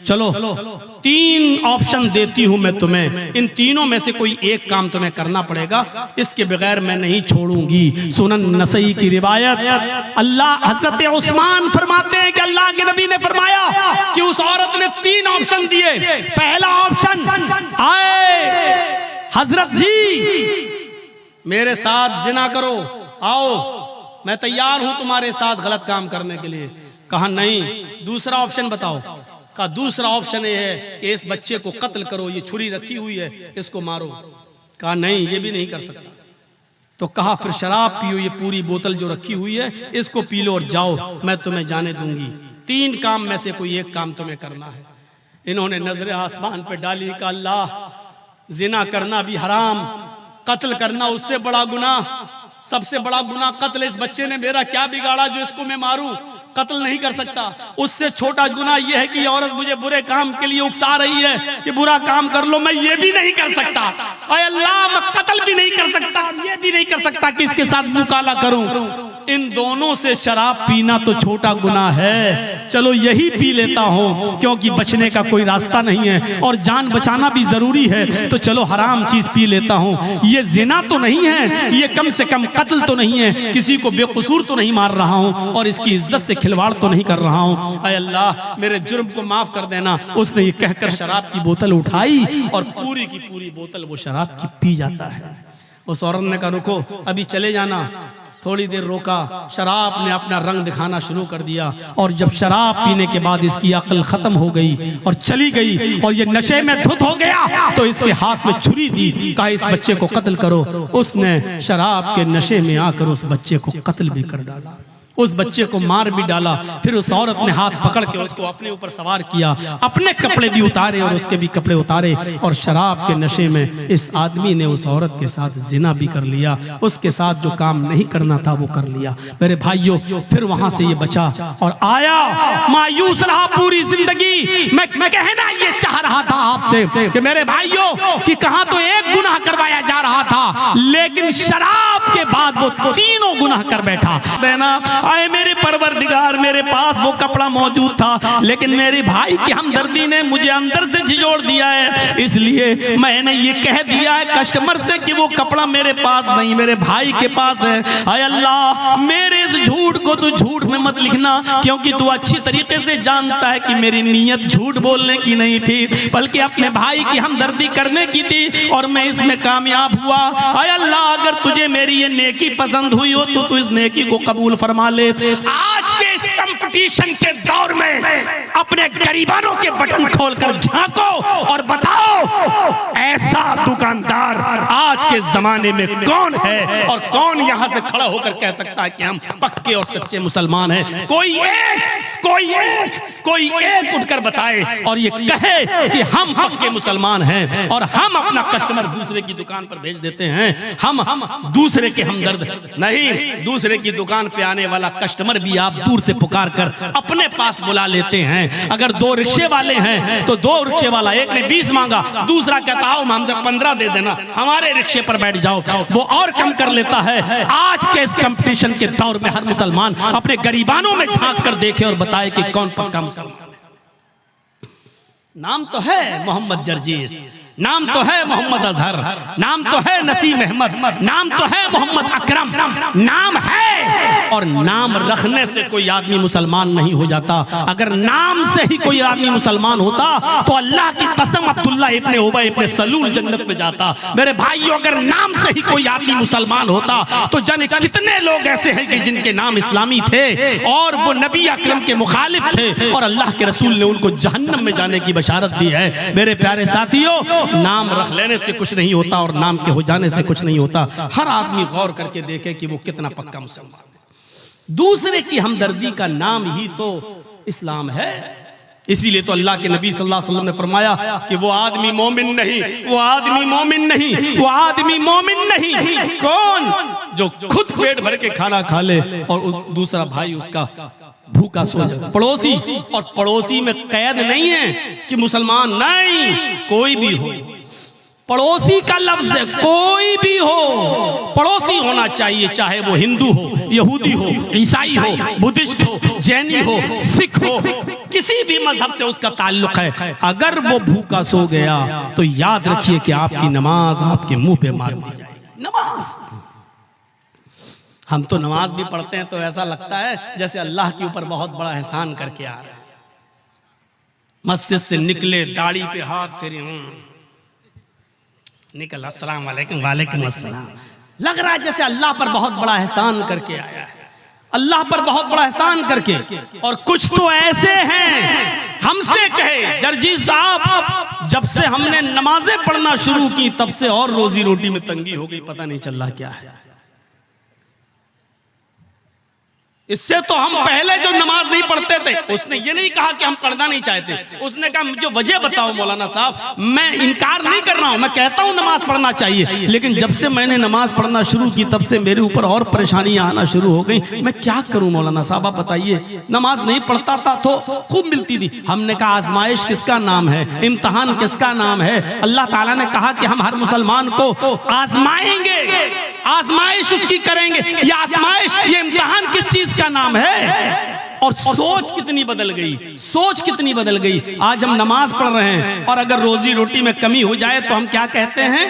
चलो 3 ऑप्शन देती हूं मैं तुम्हें, इन तीनों में से कोई एक काम तुम्हें करना पड़ेगा, इसके बगैर मैं नहीं छोड़ूंगी। सुनन नसई की रिवायत, अल्लाह हजरत उस्मान फरमाते हैं कि अल्लाह के नबी ने फरमाया कि उस औरत ने 3 ऑप्शन दिए। पहला ऑप्शन, आए हजरत जी मेरे साथ जिना करो, आओ मैं तैयार हूं तुम्हारे साथ गलत काम करने के लिए। कहा नहीं। दूसरा ऑप्शन बताओ? कहा दूसरा ऑप्शन ये है कि इस बच्चे को कत्ल करो, ये छुरी रखी हुई है, इसको मारो। कहा नहीं, ये भी नहीं कर सकता। तो कहा फिर शराब पियो, ये पूरी बोतल जो रखी हुई है इसको पी लो और जाओ, मैं तुम्हें जाने दूंगी। 3 काम में से कोई एक काम तुम्हें करना है। इन्होंने नजर आसमान पे डाली, कहा अल्लाह जिना करना भी हराम, कत्ल करना उससे बड़ा गुनाह, सबसे बड़ा गुनाह कत्ल। इस बच्चे ने मेरा क्या बिगाड़ा जो इसको मैं मारूं? कत्ल नहीं कर सकता। उससे छोटा गुनाह यह है कि औरत मुझे बुरे काम के लिए उकसा रही है कि बुरा काम कर लो, मैं ये भी नहीं कर सकता। अय अल्लाह, मैं कत्ल भी नहीं कर सकता, ये भी नहीं कर सकता कि इसके साथ मुंह काला करूं। इन दोनों से शराब पीना तो छोटा गुनाह है, चलो यही पी लेता हूं क्योंकि बचने का कोई रास्ता नहीं है और जान बचाना भी जरूरी है, तो चलो हराम चीज पी लेता हूं। ये जिना तो नहीं है, ये कम से कम कत्ल तो नहीं है, किसी को बेकसूर तो नहीं मार रहा हूं और इसकी इज्जत से खिलवाड़ तो नहीं कर रहा हूं। अय अल्लाह, मेरे जुर्म को माफ कर देना। उसने ये कहकर शराब की बोतल उठाई और पूरी की पूरी बोतल वो शराब की पी जाता है। उस औरत ने कहा रुको, अभी चले जाना। थोड़ी देर रोका, शराब ने अपना रंग दिखाना शुरू कर दिया और जब शराब पीने के बाद इसकी अक्ल खत्म हो गई और चली गई और ये नशे में धुत हो गया, तो इसके हाथ में छुरी दी, कहा इस बच्चे को कत्ल करो। उसने शराब के नशे में आकर उस बच्चे को कत्ल भी कर डाला, उस बच्चे को मार भी डाला। फिर उस औरत ने हाथ पकड़ के उसको अपने ऊपर सवार किया, अपने कपड़े भी उतारे और उसके भी कपड़े उतारे और शराब के नशे में इस आदमी ने उस औरत के साथ जिना भी कर लिया, उसके साथ जो काम नहीं करना था वो कर लिया। मेरे भाइयों, फिर वहां से ये बचा और आया, मायूस रहा पूरी जिंदगी। मैं कहना ये चाह रहा था आपसे कि मेरे भाइयों कि कहां तो एक गुनाह करवाया जा रहा था, लेकिन शराब के बाद वो 3 गुनाह कर बैठा। देना आए मेरे परवरदिगार, मेरे पास वो कपड़ा मौजूद था, लेकिन मेरे भाई की हमदर्दी ने मुझे अंदर से झिझोड़ दिया है, इसलिए मैंने ये कह दिया है कस्टमर से कि वो कपड़ा मेरे पास नहीं, मेरे भाई के पास है। आय अल्लाह, मेरे इस झूठ को तू झूठ में मत लिखना, क्योंकि तू अच्छी तरीके से जानता है कि मेरी नीयत झूठ बोलने की नहीं थी, बल्कि अपने भाई की हमदर्दी करने की थी और मैं इसमें कामयाब हुआ। आय अल्लाह, अगर तुझे मेरी ये नेकी पसंद हुई हो तो तू इस नेकी को कबूल फरमा ले। आज के इस कंपटीशन के दौर में अपने गरीबानों के बटन खोलकर झांको और बताओ ऐसा दुकानदार आज के जमाने में कौन है और कौन यहां से खड़ा होकर कह सकता है कि हम पक्के और सच्चे मुसलमान हैं। कोई एक उठकर बताए और ये कहे कि हम पक्के मुसलमान हैं और हम अपना कस्टमर दूसरे की दुकान पर भेज देते हैं। हम दूसरे के हमदर्द नहीं, दूसरे की दुकान पे आने वाला कस्टमर भी आप दूर से पुकार कर अपने पास बुला लेते हैं। अगर 2 रिक्शे वाले हैं तो 2 रिक्शे वाला, एक ने 20 मांगा, दूसरा कहता हो हमसे 15 दे देना, हमारे रिक्शे पर बैठ जाओ, वो और कम कर लेता है। आज के इस कंपटीशन के दौर में हर मुसलमान अपने गरीबानों में झांक कर देखे और बताए कि कौन पक्का मुसलमान। नाम तो है मोहम्मद जर्जीस, नाम तो है मोहम्मद अजहर, नाम तो है नसीम अहमद, नाम तो है मोहम्मद अकरम, नाम है। और नाम रखने से कोई आदमी मुसलमान नहीं हो जाता। अगर नाम से ही कोई आदमी मुसलमान होता तो अल्लाह की कसम अब्दुल्ला इब्ने उबय इब्ने सलूल जन्नत में जाता। मेरे भाइयों, अगर नाम से ही कोई आदमी मुसलमान होता तो जाने कितने लोग ऐसे हैं कि जिनके नाम इस्लामी थे और वो नबी अकरम के मुखालिफ थे और अल्लाह के रसूल ने उनको जहन्नम में जाने की बशारत दी है। मेरे प्यारे साथियों, नाम रख लेने से कुछ नहीं होता और नाम के हो जाने से कुछ नहीं होता। हर आदमी गौर करके देखे कि वो कितना पक्का मुसलमान है। दूसरे की हमदर्दी का नाम ही तो इस्लाम है। इसीलिए तो अल्लाह के नबी सल्लल्लाहु अलैहि वसल्लम ने फरमाया कि वो आदमी मोमिन नहीं, वो आदमी मोमिन नहीं, वो आदमी मोमिन नहीं कौन? जो खुद पेट भर के खाना खा ले और उस दूसरा भाई उसका भूखा सो जाए। पड़ोसी, और पड़ोसी में कैद नहीं है कि मुसलमान, नहीं, कोई भी हो। पड़ोसी का लफ्ज है, कोई भी हो पड़ोसी होना चाहिए, चाहे वो हिंदू हो, यहूदी हो, ईसाई हो, बुद्धिस्ट हो, जैनी हो, सिख हो, किसी भी मजहब से उसका ताल्लुक है। अगर वो भूखा सो गया तो याद रखिए कि आपकी नमाज आपके मुंह पे मार दी जाएगी। नमाज, हम तो नमाज भी पढ़ते हैं तो ऐसा लगता है जैसे अल्लाह के ऊपर बहुत बड़ा एहसान करके आ रहे हैं। मस्जिद से निकले, दाढ़ी पे हाथ फेरे, निकल, अस्सलाम वालेकुम, वालेकुम अस्सलाम, लग रहा है जैसे अल्लाह पर बहुत बड़ा एहसान करके आया है, अल्लाह पर बहुत बड़ा एहसान करके। और कुछ तो ऐसे हैं, हमसे कहे जर्जी साहब, जब से हमने नमाजें पढ़ना शुरू की तब से और रोजी रोटी में तंगी हो गई, पता नहीं चल रहा क्या है। इससे तो हम पहले जो नमाज नहीं पढ़ते थे, उसने ये नहीं कहा कि हम पढ़ना नहीं चाहते, उसने कहा मुझे वजह बताओ मौलाना साहब। मैं इनकार नहीं कर रहा हूं, मैं कहता हूं नमाज पढ़ना चाहिए, लेकिन जब से मैंने नमाज पढ़ना शुरू की तब से मेरे ऊपर और परेशानियां आना शुरू हो गई। मैं क्या करूं मौलाना साहब, आप बताइए। नमाज नहीं पढ़ता था तो खूब मिलती थी। हमने कहा आजमाइश किसका नाम है, इम्तिहान किसका नाम है? अल्लाह ताला ने कहा कि हम हर मुसलमान को आजमाएंगे, आजमाइश उसकी करेंगे। ये आजमाइश, ये इम्तिहान किस चीज का नाम है? और सोच कितनी बदल गई, सोच कितनी बदल गई। आज हम नमाज पढ़ रहे हैं और अगर रोजी रोटी में कमी हो जाए तो हम क्या कहते हैं?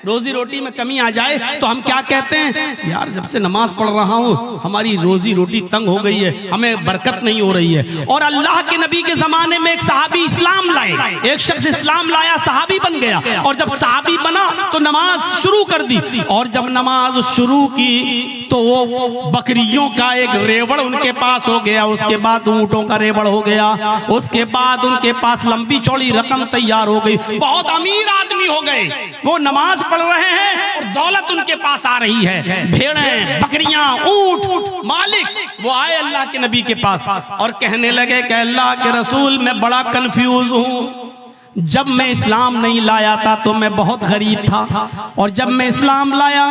रोजी रोटी में कमी आ जाए तो हम क्या कहते हैं? यार जब से नमाज पढ़ रहा हूं हमारी रोजी रोटी तंग हो गई है, हमें बरकत नहीं हो रही है। और अल्लाह के नबी के जमाने में एक सहाबी इस्लाम लाए, एक शख्स इस्लाम लाया, सहाबी बन गया, और जब सहाबी बना तो नमाज शुरू कर दी। और जब नमाज शुरू की तो वो बकरियों का एक रेवड़ उनके पास हो गया, उसके बाद ऊंटों का रेवड़ हो गया, उसके बाद उनके पास लंबी चौड़ी रकम तैयार हो गई, बहुत अमीर आदमी हो गए। वो नमाज पढ़ रहे हैं और दौलत उनके पास आ रही है, भेड़ें, बकरियां, ऊंट। मालिक वो आए अल्लाह के नबी के पास और कहने लगे कि अल्लाह के रसूल मैं बड़ा कंफ्यूज हूं। जब मैं इस्लाम नहीं लाया था तो मैं बहुत गरीब था, और जब मैं इस्लाम लाया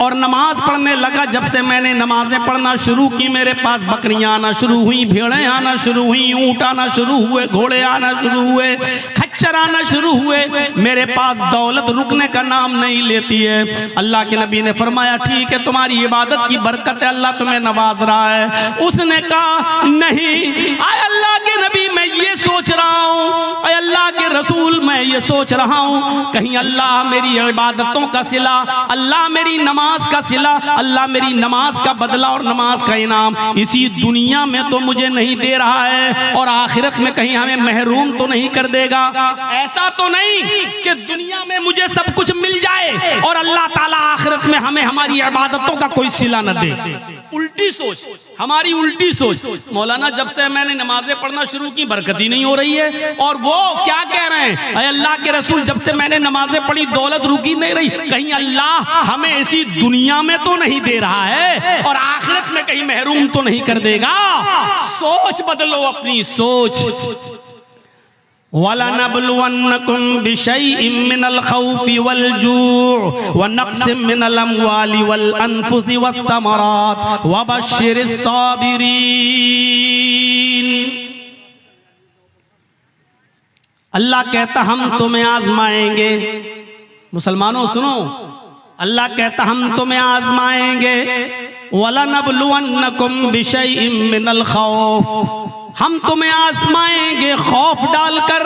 और नमाज पढ़ने लगा, जब से मैंने नमाजें पढ़ना शुरू की मेरे पास बकरियां आना शुरू हुई, भेड़ें आना शुरू हुई, ऊंट आना शुरू हुए, घोड़े आना शुरू हुए, खच्चर आना शुरू हुए, मेरे पास दौलत रुकने का नाम नहीं लेती है। अल्लाह के नबी ने फरमाया ठीक है, तुम्हारी इबादत की बरकत है, अल्लाह तुम्हें नवाज रहा है। उसने कहा नहीं, आए अल्लाह के नबी मैं ये सोच रहा हूँ, अल्लाह के रसूल मैं ये सोच रहा हूँ कहीं अल्लाह मेरी इबादतों का सिला, अल्लाह मेरी नमाज का सिला, अल्लाह मेरी नमाज का बदला और नमाज का इनाम इसी दुनिया में तो मुझे नहीं दे रहा है, और आखिरत में कहीं हमें महरूम तो नहीं कर देगा। ऐसा तो नहीं कि दुनिया में मुझे सब कुछ मिल जाए और अल्लाह ताला आखिरत में हमें हमारी इबादतों का कोई सिला न दे। उल्टी सोच, हमारी उल्टी सोच। मौलाना जब से मैंने नमाजें पढ़ना शुरू की बरकत ही नहीं हो रही है। और वो क्या कह रहे हैं, अरे अल्लाह के रसूल जब से मैंने नमाजें पढ़ी दौलत रुकी नहीं रही। कहीं अल्लाह हमें ऐसी दुनिया में तो नहीं दे रहा है और आखिरत में कहीं महरूम तो नहीं कर देगा। सोच बदलो अपनी सोच। वलनब्लुवन्नकुम बिशैइन मिनल खौफि वल जूअ व नक्सिम मिनल अम्वालि वल अनफुसि वस्समरात वबश्शिरिस साबिरीन। अल्लाह कहता हम तुम्हें आजमाएंगे। मुसलमानों सुनो, अल्लाह कहता हम तुम्हें आजमाएंगे। वलनब्लुवन्नकुम बिशैइन मिनल खौफ, हम तुम्हें आजमाएंगे खौफ डालकर,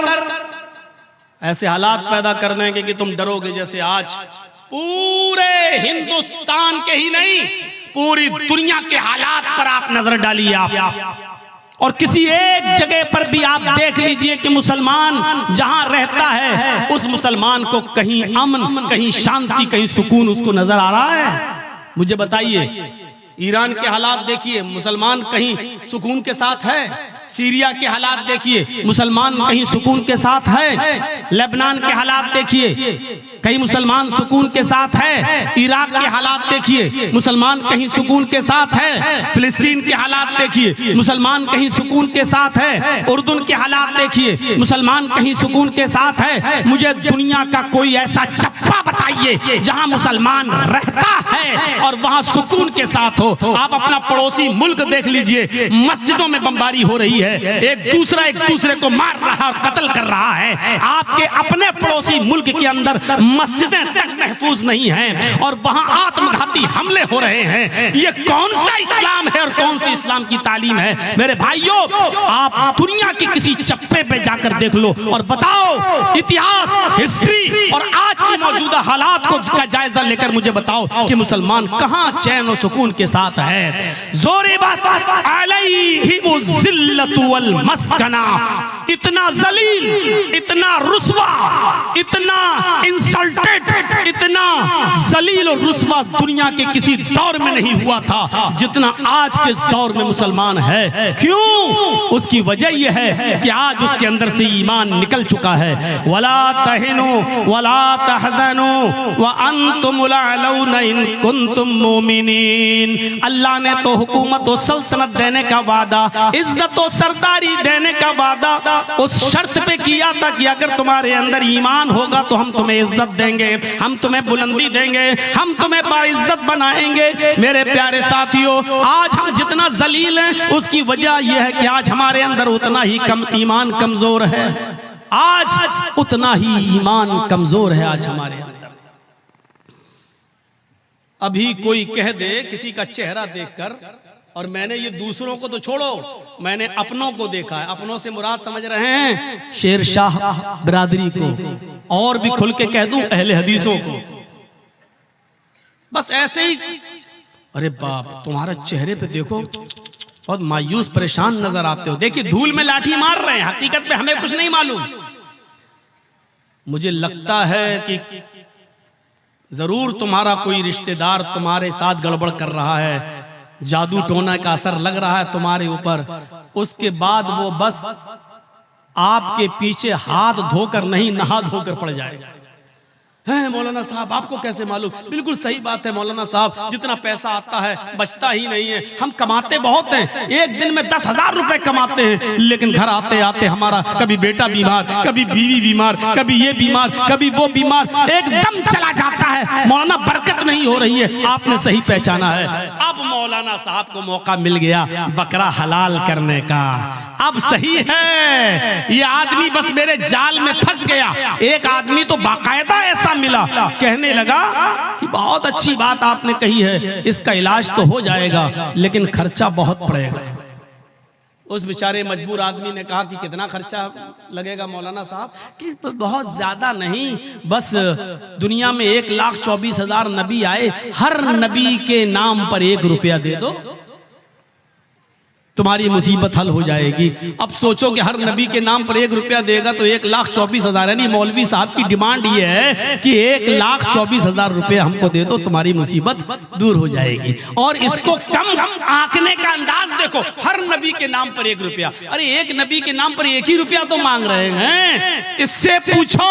ऐसे हालात पैदा कर देंगे कि तुम डरोगे। जैसे आज पूरे हिंदुस्तान के ही नहीं पूरी दुनिया के हालात पर आप नजर डालिए आप, और किसी एक जगह पर भी आप देख लीजिए कि मुसलमान जहां रहता है उस मुसलमान को कहीं अमन, कहीं शांति, कहीं सुकून उसको नजर आ रहा है? मुझे बताइए। ईरान के हालात देखिए, मुसलमान कहीं सुकून के साथ है। सीरिया के हालात देखिए, मुसलमान कहीं सुकून के साथ है। लेबनान के हालात देखिए, कहीं मुसलमान सुकून के साथ है। इराक के हालात देखिए, मुसलमान कहीं सुकून के साथ है। फिलिस्तीन के हालात देखिए, मुसलमान कहीं सुकून के साथ है। उर्दून के हालात देखिए, मुसलमान कहीं सुकून के साथ है। मुझे दुनिया का कोई ऐसा चप्पा बताइए जहां मुसलमान रहता है और वहां सुकून के साथ हो। आप अपना पड़ोसी मुल्क देख लीजिए, मस्जिदों में बमबारी हो रही है, एक दूसरे को मार रहा और कत्ल कर रहा है। आपके अपने पड़ोसी मुल्क के अंदर मस्जिदें तक महफूज नहीं हैं और वहां आत्मघाती हमले हो रहे हैं। ये कौन सा इस्लाम है और कौन सी इस्लाम की तालीम है? मेरे भाइयों, आप दुनिया के किसी चप्पे पे जाकर देख लो और बताओ, इतिहास, हिस्ट्री और आज की मौजूदा हालात को का जायजा लेकर मुझे बताओ कि मुसलमान कहां चैन और सुकून के साथ है। जोरे बात अलैहिमुज़िल्लतु वल मस्कना, इतना जलील, इतना रुस्वा, इतना इंसल्टेड, इतना जलील और रुस्वा दुनिया के किसी दौर में नहीं हुआ था जितना आज के दौर में मुसलमान है। क्यों? उसकी वजह यह है कि आज उसके अंदर से ईमान निकल चुका है। वला तहिनु वला तहज़नु व अंतुमुल अलौना इन कुंतुम मोमिनीन। अल्लाह ने तो हुकूमत और सल्तनत देने का वादा, इज्जत और सरदारी देने का वादा उस शर्त पे किया था कि अगर तुम्हारे अंदर ईमान होगा तो हम तुम्हें इज्जत देंगे, हम तुम्हें बुलंदी देंगे, हम तुम्हें बाइज्जत बनाएंगे। मेरे प्यारे साथियों, आज हम जितना जलील हैं उसकी वजह यह है कि आज हमारे अंदर उतना ही कम ईमान कमजोर है। आज उतना ही ईमान कमजोर है आज हमारे अंदर। अभी कोई कह दे किसी का चेहरा देखकर, और मैंने ये दूसरों को तो छोड़ो, मैंने अपनों को देखा है। अपनों से मुराद समझ रहे हैं शेर शाह बिरादरी को, और भी खुल के कह दूं अहले हदीसों को। बस ऐसे ही, अरे बाप तुम्हारा चेहरे पे देखो बहुत मायूस परेशान नजर आते हो। देखिए धूल में लाठी मार रहे हैं, हकीकत में हमें कुछ नहीं मालूम। मुझे लगता है कि जरूर तुम्हारा कोई रिश्तेदार तुम्हारे साथ गड़बड़ कर रहा है, जादू टोना का असर लग रहा है तुम्हारे ऊपर। उसके बाद वो बस आपके पीछे हाथ धोकर नहीं नहा धोकर पड़ जाएगा। है मौलाना साहब आपको कैसे मालूम? बिल्कुल सही बात है मौलाना साहब, जितना पैसा आता है बचता ही नहीं है। हम कमाते बहुत हैं, एक दिन में 10,000 रुपए कमाते हैं, लेकिन घर आते आते हमारा कभी बेटा बीमार, कभी बीवी बीमार, कभी ये बीमार, कभी वो बीमार, एकदम चला जाता है। मौलाना बरकत नहीं हो रही है। आपने सही पहचाना है। अब मौलाना साहब को मौका मिल गया बकरा हलाल करने का। अब सही है, ये आदमी बस मेरे जाल में फंस गया। एक आदमी तो बाकायदा ऐसा मिला, कहने लगा कि बहुत अच्छी बात आपने कही है, इसका इलाज तो हो जाएगा लेकिन खर्चा बहुत पड़ेगा। उस बेचारे मजबूर आदमी ने कहा कि कितना खर्चा लगेगा मौलाना साहब? कि बहुत ज्यादा नहीं, बस दुनिया में 1,24,000 नबी आए, हर नबी के नाम पर 1 रुपया दे दो तुम्हारी मुसीबत हल हो जाएगी। अब सोचो कि हर नबी के नाम पर 1 रुपया देगा तो 1,24,000, यानी मौलवी साहब की डिमांड ये है कि 1,24,000 रुपया हमको दे दो, तुम्हारी मुसीबत दूर हो जाएगी। और इसको कम आंकने का अंदाज देखो, हर नबी के नाम पर 1 रुपया। अरे एक नबी के नाम पर 1 ही रुपया तो मांग रहे हैं। इससे पूछो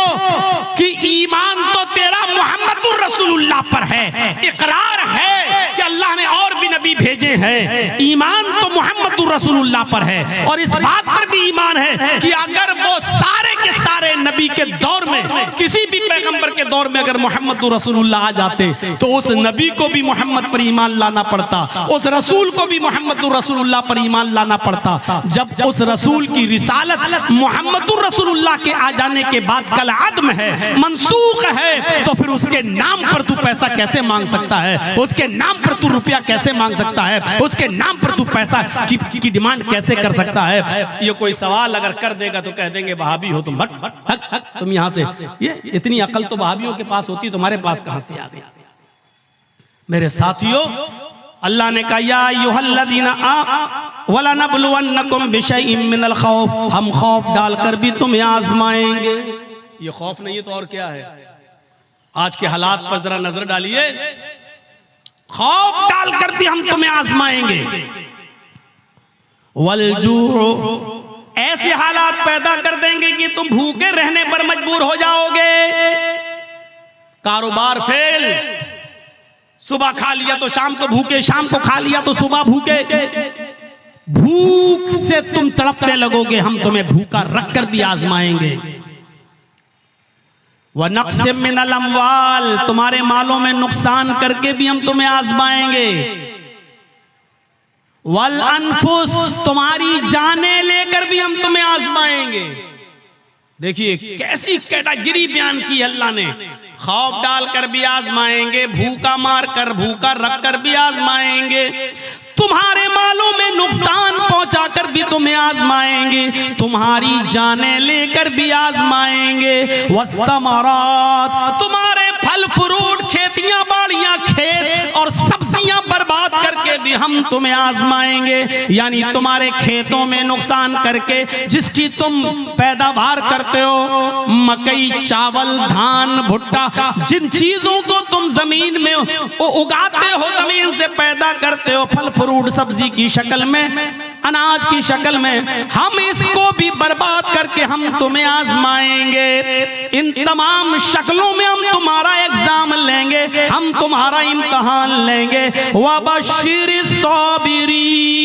कि ईमान तो तेरा मुहम्मदुर रसूलुल्लाह पर है, इकरार है कि अल्लाह ने और भी नबी भेजे हैं, ईमान तो मुहम्मदुर रसूलुल्लाह पर है। और इस बात पर भी ईमान है कि अगर वो सारे के सारे नबी के दौर में, किसी भी पैगंबर के दौर में अगर मुहम्मदुर रसूलुल्लाह आ जाते तो उस नबी को भी मोहम्मद पर ईमान लाना पड़ता, उस रसूल को भी मुहम्मदुर रसूलुल्लाह पर ईमान लाना पड़ता। जब उस रसूल की रिसालत मुहम्मदुर रसूलुल्लाह के आ जाने के बाद कल आदम है, मनसूख है, तो फिर उसके नाम पर तू पैसा कैसे मांग सकता है? उसके नाम पर तू रुपया कैसे मांग सकता है? उसके नाम पर तू पैसा की डिमांड कैसे कर सकता है? ये कोई सवाल अगर कर देगा तो कह देंगे वहाबी हो तुम, हट हट हट तुम यहां से। ये इतनी अकल तो वहाबियों के पास होती, तुम्हारे पास कहां से आ गई? मेरे साथियों, अल्लाह ने कहा या अय्युहल्लज़ीना वला नबलुवन्नकुम बिशैइन मिनल खौफ, हम खौफ डालकर भी तुम्हें आजमाएंगे। ये खौफ नहीं है तो और क्या है? आज के हालात पर जरा नजर डालिए, खौफ डालकर भी हम तुम्हें आजमाएंगे। वलजू, ऐसे हालात पैदा कर देंगे कि तुम भूखे रहने पर मजबूर हो जाओगे, कारोबार फेल, सुबह खा लिया तो शाम को भूखे, शाम को खा लिया तो सुबह भूखे, भूख से तुम तड़पने लगोगे, हम तुम्हें भूखा रखकर भी आजमाएंगे। व नक्सिम मिनल अम्वाल, तुम्हारे मालों में नुकसान करके भी हम तुम्हें आजमाएंगे। वल अनफुस, तुम्हारी जानें लेकर भी हम तुम्हें आजमाएंगे। देखिए कैसी कैटेगरी बयान की अल्लाह ने, खौफ डालकर भी आजमाएंगे, भूखा मारकर, भूखा रखकर भी आजमाएंगे, तुम्हारे मालों में नुकसान पहुंचाकर भी तुम्हें आजमाएंगे, तुम्हारी जानें लेकर भी आजमाएंगे। वस्समरात, तुम्हारे फल फ्रूट, खेतियां बाड़ियां, खेत और सब्जियां बर्बाद करके भी हम तुम्हें आजमाएंगे। यानी तुम्हारे खेतों में नुकसान करके, जिसकी तुम पैदावार करते हो, मकई, चावल, धान, भुट्टा, जिन चीजों को तुम जमीन में उगाते हो, जमीन से पैदा करते हो, फल फ्रूट सब्जी की शक्ल में, अनाज की शक्ल में, हम इसको भी बर्बाद करके हम तुम्हें आजमाएंगे। इन तमाम शक्लों में हम तुम्हारा एग्जाम लेंगे, हम तुम्हारा इम्तिहान लेंगे। वबशिरिस साबिरीन,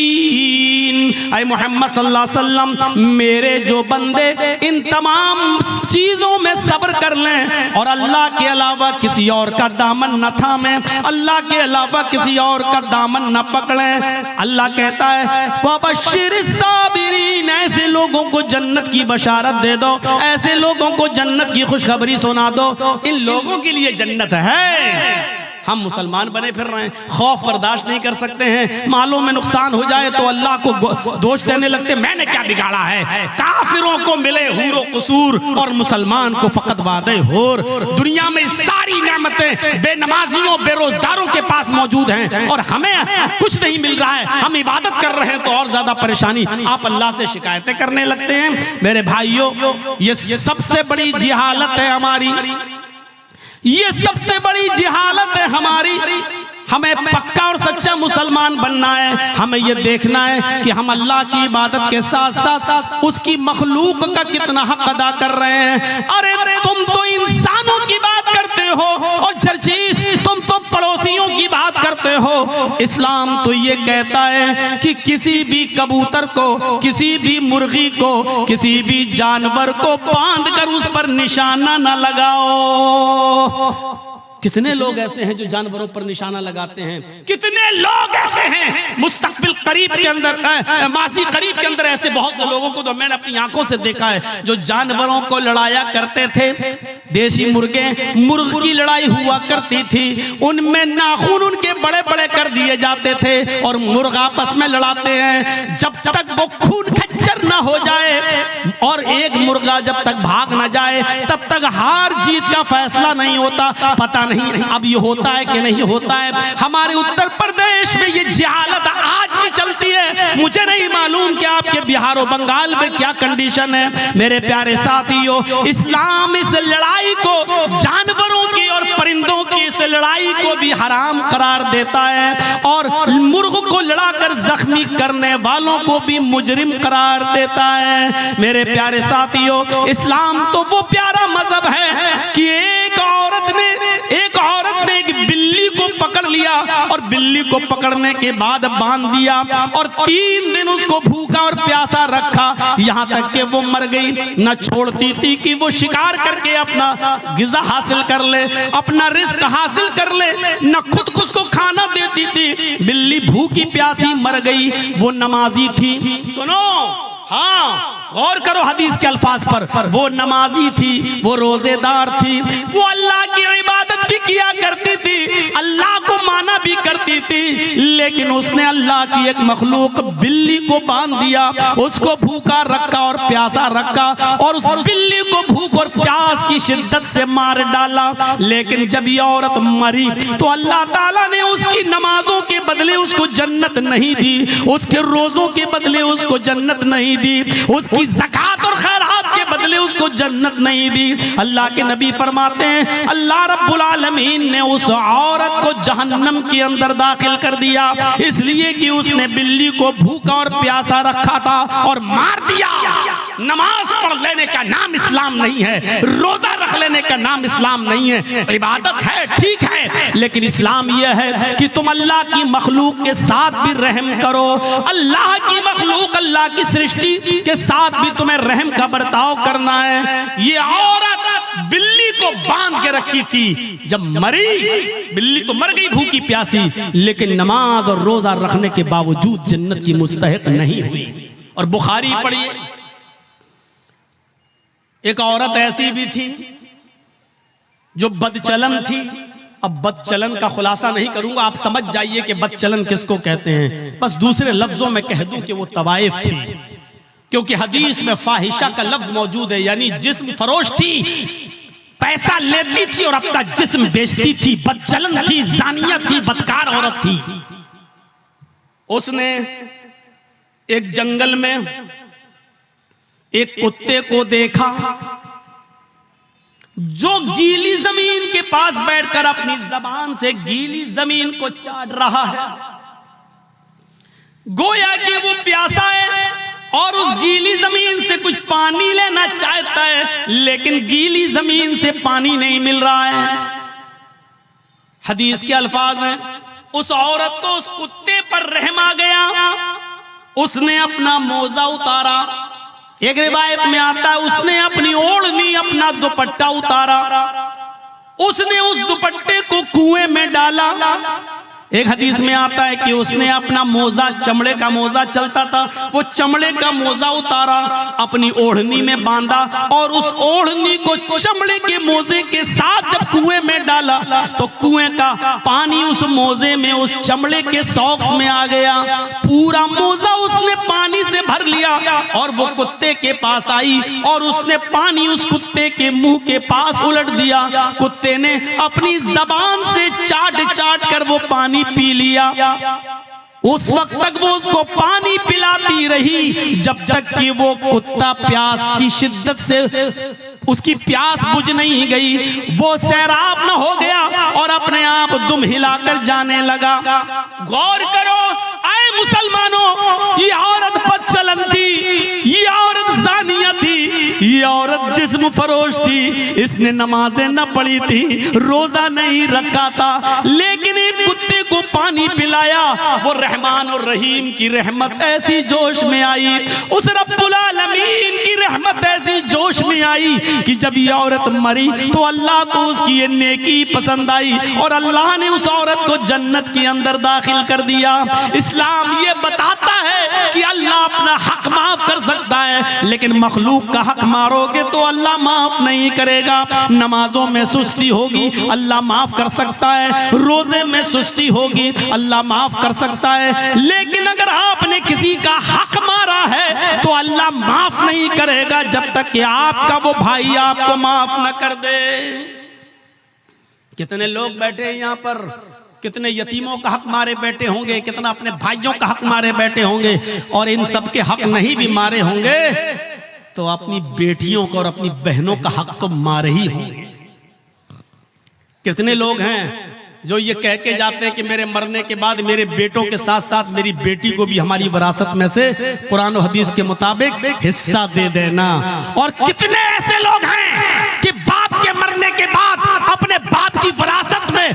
ऐ मोहम्मद सल्लल्लाहु अलैहि वसल्लम, मेरे जो बंदे इन तमाम चीजों में सब्र कर लें और अल्लाह के अलावा किसी और का दामन न थामें, अल्लाह के अलावा किसी और का दामन न पकड़ें। अल्लाह कहता है वबशिरिस साबिरीन, ऐसे लोगों को जन्नत की बशारत दे दो, ऐसे लोगों को जन्नत की खुशखबरी सुना दो। इन लोगों के लिए जन्नत है। हम मुसलमान बने फिर रहे हैं, खौफ बर्दाश्त नहीं कर सकते हैं, मालों में नुकसान हो जाए तो अल्लाह को दोष देने लगते, मैंने क्या बिगाड़ा है। काफिरों को मिले हुरो कसूर और मुसलमान को फकत वादे होर। दुनिया में सारी नेमतें बेनमाजियों, बेरोजगारों के पास मौजूद हैं और हमें कुछ नहीं मिल रहा है, हम इबादत कर रहे हैं तो और ज्यादा परेशानी। आप अल्लाह से शिकायतें करने लगते हैं। मेरे भाइयों, ये सबसे बड़ी जिहालत है हमारी, ये सबसे बड़ी जिहालत है हमारी। हमें पक्का और सच्चा मुसलमान बनना है। हमें यह देखना है कि हम अल्लाह की इबादत के साथ साथ उसकी मखलूक का कितना हक अदा कर रहे हैं। अरे तुम तो इंसानों की बात करते हो और जरचीज तुम तो पड़ोसियों की बात करते हो। इस्लाम तो ये कहता है कि किसी भी कबूतर को, किसी भी मुर्गी को, किसी भी जानवर को बांध कर उस पर निशाना न लगाओ। कितने लोग ऐसे हैं जो जानवरों पर निशाना लगाते हैं, कितने लोग ऐसे हैं मुस्तकबिल करीब के अंदर, माजी करीब के अंदर ऐसे बहुत से लोगों को तो मैंने अपनी आंखों से देखा है जो जानवरों को लड़ाया करते थे। देसी मुर्ग की लड़ाई हुआ करती थी, उनमें नाखून उनके बड़े बड़े कर दिए जाते थे और मुर्ग आपस में लड़ाते हैं। जब तक वो खून खच्चर ना हो जाए और एक मुर्गा जब तक भाग न जाए तब तक हार जीत का फैसला नहीं होता। पता नहीं अब ये होता है कि नहीं होता है। हमारे उत्तर प्रदेश में ये जहालत आज भी चलती है। मुझे नहीं मालूम कि आपके बिहार और बंगाल में क्या कंडीशन है। मेरे प्यारे साथियों, इस्लाम इस लड़ाई को, जानवरों की और परिंदों की इस लड़ाई को भी हराम करार देता है और मुर्ग को लड़ाकर जख्मी करने वालों को भी मुजरिम करार देता है। मेरे प्यारे साथियों, इस्लाम तो वो प्यारा मजहब है कि एक औरत ने एक बिल्ली को पकड़ लिया और बिल्ली को पकड़ने के बाद बांध दिया और 3 दिन उसको भूखा और प्यासा रखा, यहाँ तक कि वो मर गई। न छोड़ती थी कि वो शिकार करके अपना गिज़ा हासिल कर ले, अपना रिस्क हासिल कर ले, न खुद को खाना देती थी। बिल्ली भूखी प्यासी मर गई। वो नमाजी थी। सुनो, हाँ, गौर करो हदीस के अल्फाज पर। वो नमाजी थी, वो रोजेदार थी, वो अल्लाह की इबादत भी किया करती थी, अल्लाह को माना भी करती थी, लेकिन उसने अल्लाह की एक मखलूक बिल्ली को बांध दिया, उसको भूखा रखा और प्यासा रखा और उस बिल्ली को भूख और प्यास की शिद्दत से मार डाला। लेकिन जब ये औरत मरी तो अल्लाह ताला ने उसकी नमाजों के बदले उसको जन्नत नहीं दी, उसके रोजों के बदले उसको जन्नत नहीं दी, उसकी ज़कात और खैरात के बदले उसको जन्नत नहीं दी। अल्लाह के नबी फरमाते हैं, अल्लाह रब्बुल आलमीन ने उस औरत को जहन्नम के अंदर दाखिल कर दिया, इसलिए कि उसने बिल्ली को भूखा और प्यासा रखा था और मार दिया। नमाज पढ़ लेने का नाम इस्लाम नहीं है, रोजा रख लेने का नाम इस्लाम नहीं है। इबादत है, ठीक है, लेकिन इस्लाम यह है कि तुम अल्लाह की मखलूक के साथ भी रहम करो। अल्लाह की मखलूक, अल्लाह की सृष्टि के साथ भी तुम्हें रहम का बर्ताव करना है। ये औरत बिल्ली को बांध के रखी थी, जब मरी बिल्ली तो मर गई भूखी प्यासी, लेकिन नमाज और रोजा रखने के बावजूद जन्नत की मुस्तहिक नहीं हुई। और बुखारी पढ़िए, एक औरत ऐसी भी थी जो बदचलन थी। अब बदचलन का खुलासा नहीं करूंगा, आप समझ जाइए कि बदचलन किसको कहते हैं। बस दूसरे लफ्जों में कह दूं कि वो तवाइफ थी, क्योंकि हदीस में फाहिशा का लफ्ज मौजूद है, यानी जिस्म फरोश थी, पैसा लेती थी और अपना जिस्म बेचती थी, बदचलन थी, जानिया थी, बदकार औरत थी। उसने एक जंगल में एक कुत्ते को देखा जो गीली जमीन के पास बैठकर अपनी जबान से गीली जमीन को चाट रहा है। गोया कि वो प्यासा है और उस गीली जमीन से कुछ पानी लेना चाहता है, लेकिन गीली जमीन से पानी नहीं मिल रहा है। हदीस के अल्फाज हैं, उस औरत को उस कुत्ते पर रहम आ गया, उसने अपना मोजा उतारा। एक रिवायत में आता है उसने अपनी ओढ़नी, अपना दुपट्टा उतारा, उसने उस दुपट्टे को कुएं में डाला। एक हदीस में आता है कि उसने अपना मोजा, चमड़े का मोजा चलता था, वो चमड़े का मोजा उतारा, अपनी ओढ़नी में बांधा और उस ओढ़नी को चमड़े के मोजे के साथ जब कुएं में डाला तो कुएं का पानी उस मोजे में, उस चमड़े के सॉक्स में आ गया। पूरा मोजा उसने पानी से भर लिया और वो कुत्ते के पास आई और उसने पानी उस कुत्ते के मुंह के पास उलट दिया। कुत्ते ने अपनी जबान से चाट चाट कर वो पानी पी लिया। उस वक्त तक वो उसको पानी पिलाती रही जब तक कि वो कुत्ता प्यास की शिद्दत से उसकी प्यास बुझ नहीं गई, वो सैराब न हो गया और अपने आप दुम हिलाकर जाने लगा। गौर करो आए मुसलमानों, ये औरत बदचलन थी, ये औरत जानिया थी, ये औरत जिस्म फरोश थी, इसने नमाजें न पढ़ी थी, रोजा नहीं रखा था, लेकिन एक कुत्ते को पानी पिलाया। वो रहमान और रहीम की रहमत ऐसी जोश में आई, उस रब्बुल आलमीन की रहमत ऐसी जोश में आई कि जब ये औरत मरी तो अल्लाह को उसकी ये नेकी पसंद आई और अल्लाह ने उस औरत को जन्नत के अंदर दाखिल कर दिया। इस्लाम ये बताता है कि अल्लाह अपना हक माफ कर सकता है, लेकिन मखलूक का हक मारोगे तो अल्लाह माफ नहीं करेगा। नमाजों में सुस्ती होगी, अल्लाह माफ कर सकता है, रोजे में सुस्ती होगी, अल्लाह माफ कर सकता है, लेकिन अगर आपने किसी का हक मारा है तो अल्लाह माफ नहीं करेगा जब तक कि आपका वो भाई आपको माफ न कर दे। कितने लोग बैठे हैं यहाँ पर, कितने यतीमों का हक मारे बैठे होंगे, कितना अपने भाइयों का हक मारे बैठे होंगे, और इन सब के हक नहीं भी मारे होंगे तो अपनी बेटियों को और अपनी बहनों का हक तो मारे ही होंगे। कितने लोग हैं जो ये कह के जाते हैं कि मेरे मरने के बाद मेरे बेटों के साथ साथ मेरी बेटी को भी हमारी विरासत में से कुरान और हदीस के मुताबिक हिस्सा दे देना। और कितने ऐसे लोग हैं कि बाप के मरने के बाद अपने बाप की विरासत में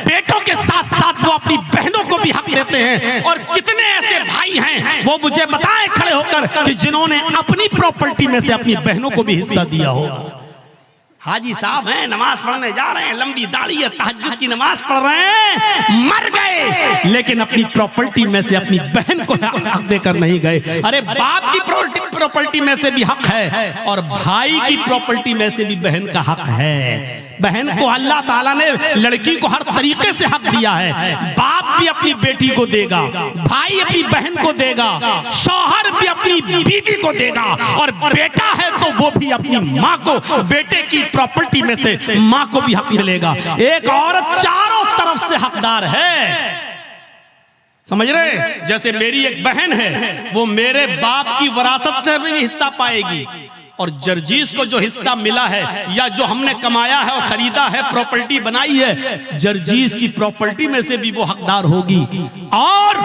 बेटों के साथ साथ वो अपनी बहनों को भी हक देते हैं। और कितने ऐसे भाई हैं वो मुझे बताएं खड़े होकर कि जिन्होंने अपनी प्रॉपर्टी में से अपनी बहनों को भी हिस्सा दिया हो। हाजी साहब हैं, नमाज पढ़ने जा रहे हैं, लंबी दाढ़ी है, तहज्जुद की नमाज पढ़ रहे हैं, मर गए लेकिन अपनी प्रॉपर्टी में से अपनी बहन को हक देकर नहीं गए। अरे बाप की प्रॉपर्टी में से भी हक है और भाई की प्रॉपर्टी में से भी बहन का हक है। बहन को अल्लाह ताला ने लड़की को हर तरीके से हक दिया है। बाप भी अपनी बेटी को देगा, भाई अपनी बहन को देगा, शौहर भी अपनी बीवी को देगा, और बेटा है तो वो भी अपनी माँ को, बेटे की प्रॉपर्टी में से माँ को भी हक मिलेगा। एक औरत चारों तरफ से हकदार है, समझ रहे? जैसे मेरी एक बहन है, वो मेरे बाप की विरासत से भी हिस्सा पाएगी, और जर्जीस को जो हिस्सा मिला है या जो हमने कमाया है और खरीदा है, प्रॉपर्टी बनाई है, जर्जीस की प्रॉपर्टी में से भी वो हकदार होगी। और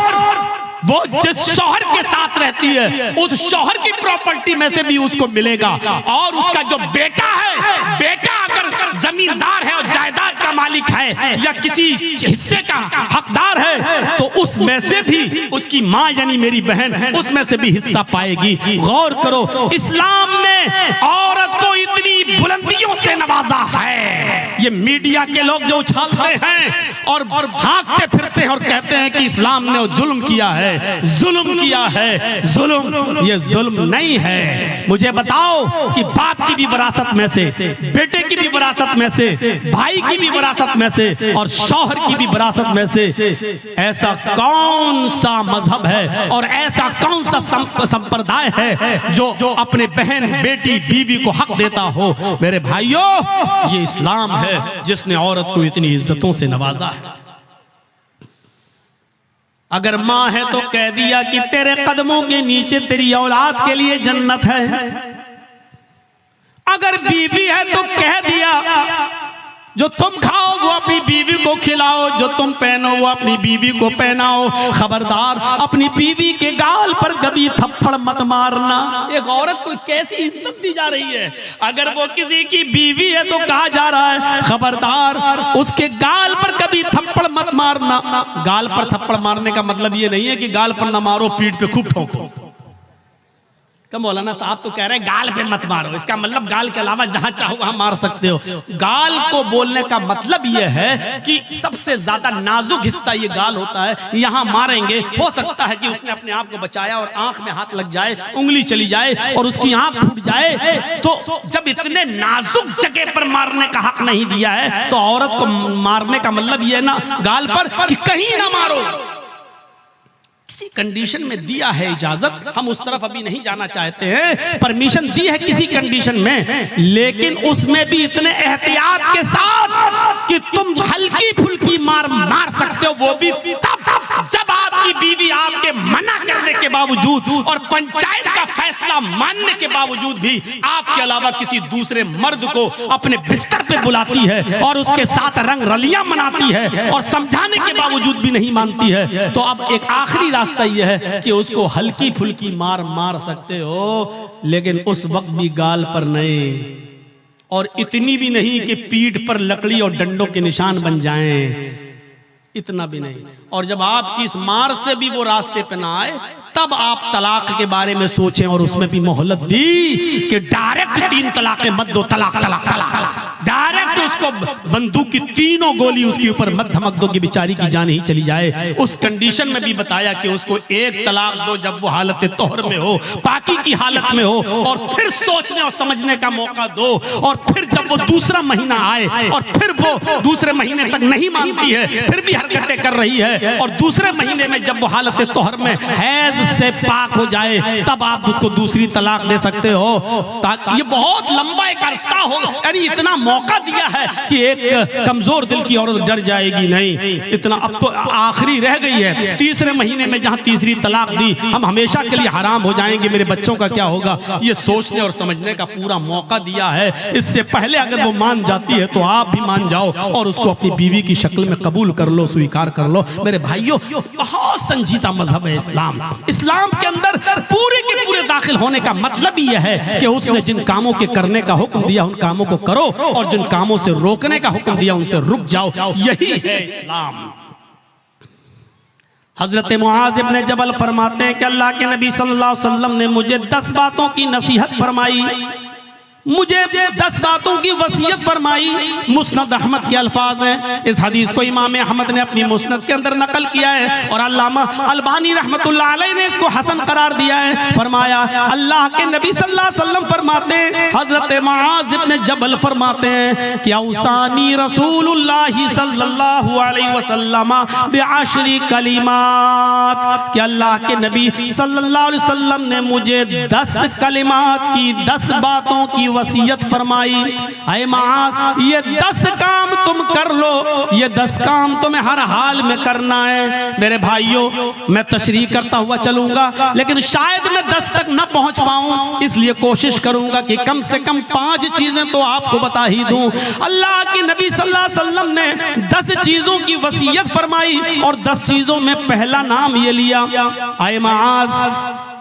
वो जिस शौहर के साथ रहती है उस शौहर की प्रॉपर्टी में से भी उसको मिलेगा। और उसका जो बेटा है, बेटा अगर जमींदार है और जायदाद का मालिक है या किसी हिस्से का हकदार है तो उसमें से भी उसकी माँ यानी मेरी बहन उसमें से भी हिस्सा पाएगी। गौर करो, इस्लाम ने औरत को इतनी बुलंदियों से नवाजा है। ये मीडिया के लोग जो उछालते हैं और भागते फिरते हैं और कहते हैं कि इस्लाम ने जुल्म किया है, जुल्म किया है, जुल्म, ये जुल्म नहीं है। मुझे बताओ कि बाप की भी विरासत में से, बेटे की भी विरासत में से, भाई की भी विरासत में से और शौहर की भी विरासत में से ऐसा कौन सा मजहब है और ऐसा कौन सा संप्रदाय है जो अपने बहन, बेटी, बीवी को हक देता हो? मेरे भाइयों, ये इस्लाम है जिसने औरत को इतनी इज्जतों से नवाजा है। अगर माँ है तो कह दिया कि तेरे कदमों के नीचे तेरी औलाद के लिए जन्नत है। अगर बीवी है तो कह दिया जो तुम खाओ वो अपनी बीवी को खिलाओ, जो तुम पहनो वो अपनी बीवी को पहनाओ। खबरदार, अपनी बीवी के गाल पर कभी थप्पड़ मत मारना। एक औरत को कैसी इज्जत दी जा रही है। अगर वो किसी की बीवी है तो कहा जा रहा है खबरदार उसके गाल पर कभी थप्पड़ मत मारना। गाल पर थप्पड़ मारने का मतलब ये नहीं है कि गाल पर न मारो, पीठ पे खूब ठोको। मौलाना साहब तो कह रहे हैं गाल पे मत मारो, इसका मतलब गाल के अलावा जहां चाहो वहां मार सकते हो। गाल को बोलने का मतलब यह है कि सबसे ज्यादा नाजुक हिस्सा ये गाल होता है, यहां मारेंगे हो सकता है कि उसने अपने आप को बचाया और आंख में हाथ लग जाए, उंगली चली जाए और उसकी आंख फूट जाए। तो जब इतने नाजुक जगह पर मारने का हक नहीं दिया है तो औरत को मारने का मतलब यह ना गाल पर कि कहीं ना मारो। किसी कंडीशन में दिया है इजाजत, हम उस तरफ अभी नहीं जाना चाहते हैं, परमिशन दी है किसी कंडीशन में, लेकिन उसमें भी इतने एहतियात के साथ कि तुम हल्की फुल्की मार सकते हो, वो भी तब जब आपकी बीवी आपके मना करने के बावजूद और पंचायत का फैसला मानने के बावजूद भी आपके अलावा किसी दूसरे मर्द को अपने बिस्तर पे बुलाती है और उसके साथ रंग रलियां मनाती है और समझाने के बावजूद भी नहीं मानती है, तो अब एक आखिरी रास्ता यह है कि उसको हल्की फुल्की मार सकते हो, लेकिन उस वक्त भी गाल पर नहीं, और इतनी भी नहीं कि पीठ पर लकड़ी और डंडों के निशान बन जाएं, इतना भी नहीं। और जब आपकी इस मार से भी वो रास्ते पे ना आए तब आप तलाक के बारे में सोचें, और उसमें भी मोहलत दी कि डायरेक्ट 3 तलाक़ें मत दो, तलाक तलाक तलाक, डायरेक्ट डायरेक्ट उसको बंदूक की तीनों गोली उसके ऊपर मत धमक दो कि बेचारी की जान ही चली जाए। उस कंडीशन में भी बताया कि उसको एक तलाक दो जब वो हालत तोहर में हो, पाकी की हालत में हो, और फिर सोचने और समझने का मौका दो। और फिर जब वो दूसरा महीना आए और फिर वो दूसरे महीने तक नहीं मानती है, फिर भी हरकतें कर रही है, और दूसरे महीने में जब वो हालत तोहर में हैज से पाक हो जाए तब आप उसको दूसरी तलाक दे सकते हो। ताकि ये बहुत लंबा एक अरसा होगा, यानी इतना मौका दिया है कि एक कमजोर दिल की औरत डर जाएगी नहीं। इतना अब तो आखिरी रह गई है, तीसरे महीने में जहां तीसरी तलाक दी हम हमेशा के लिए हराम हो जाएंगे, मेरे बच्चों का क्या होगा, ये सोचने और समझने का पूरा मौका दिया है। इससे पहले अगर वो मान जाती है तो आप भी मान जाओ और उसको अपनी बीवी की शक्ल में कबूल कर लो, स्वीकार कर लो। मेरे भाइयों, बहुत संजीदा मजहब है इस्लाम। इस्लाम के अंदर पूरे के पूरे दाखिल होने का मतलब ही यह है कि उसने जिन कामों के करने का हुक्म दिया उन कामों को करो, और जिन कामों से रोकने का हुक्म दिया उनसे रुक जाओ। यही है इस्लाम। हजरत मुआज इब्ने जबल फरमाते हैं कि अल्लाह के नबी सल्लल्लाहु अलैहि वसल्लम ने मुझे 10 बातों की नसीहत फरमाई, मुझे 10 बातों की वसीयत फरमाई। मुस्नद अहमद के अल्फाज हैं। इस हदीस को इमाम अहमद ने अपनी मुस्नद के अंदर नकल किया है और अल्लामा अलबानी रहमतुल्लाह अलैह ने इसको हसन करार दिया है। फरमाया अल्लाह के नबी सल्लल्लाहु अलैहि वसल्लम फरमाते हैं, हजरत मुआज इब्ने जबल फरमाते हैं कि औसानी रसूलुल्लाह सल्लल्लाहु अलैहि वसल्लम बिअशरी कलिमात, कि अल्लाह के नबी सल्लल्लाहु अलैहि वसल्लम ने मुझे 10 कलिमात की, 10 बातों की वसीयत फरमाई। ऐ मुआज, ये 10 काम तुम कर लो, ये 10 काम तुम्हें हर हाल में करना है। मेरे भाइयों, मैं तशरीह करता हुआ चलूंगा, लेकिन शायद मैं 10 तक न पहुंच पाऊं, इसलिए कोशिश करूंगा कि कम से कम 5 चीजें तो आपको बता ही दूं। अल्लाह के नबी सल्लल्लाहु अलैहि वसल्लम ने 10 चीजों की वसीयत फरमाई और 10 चीजों में पहला नाम ये लिया, ऐ मुआज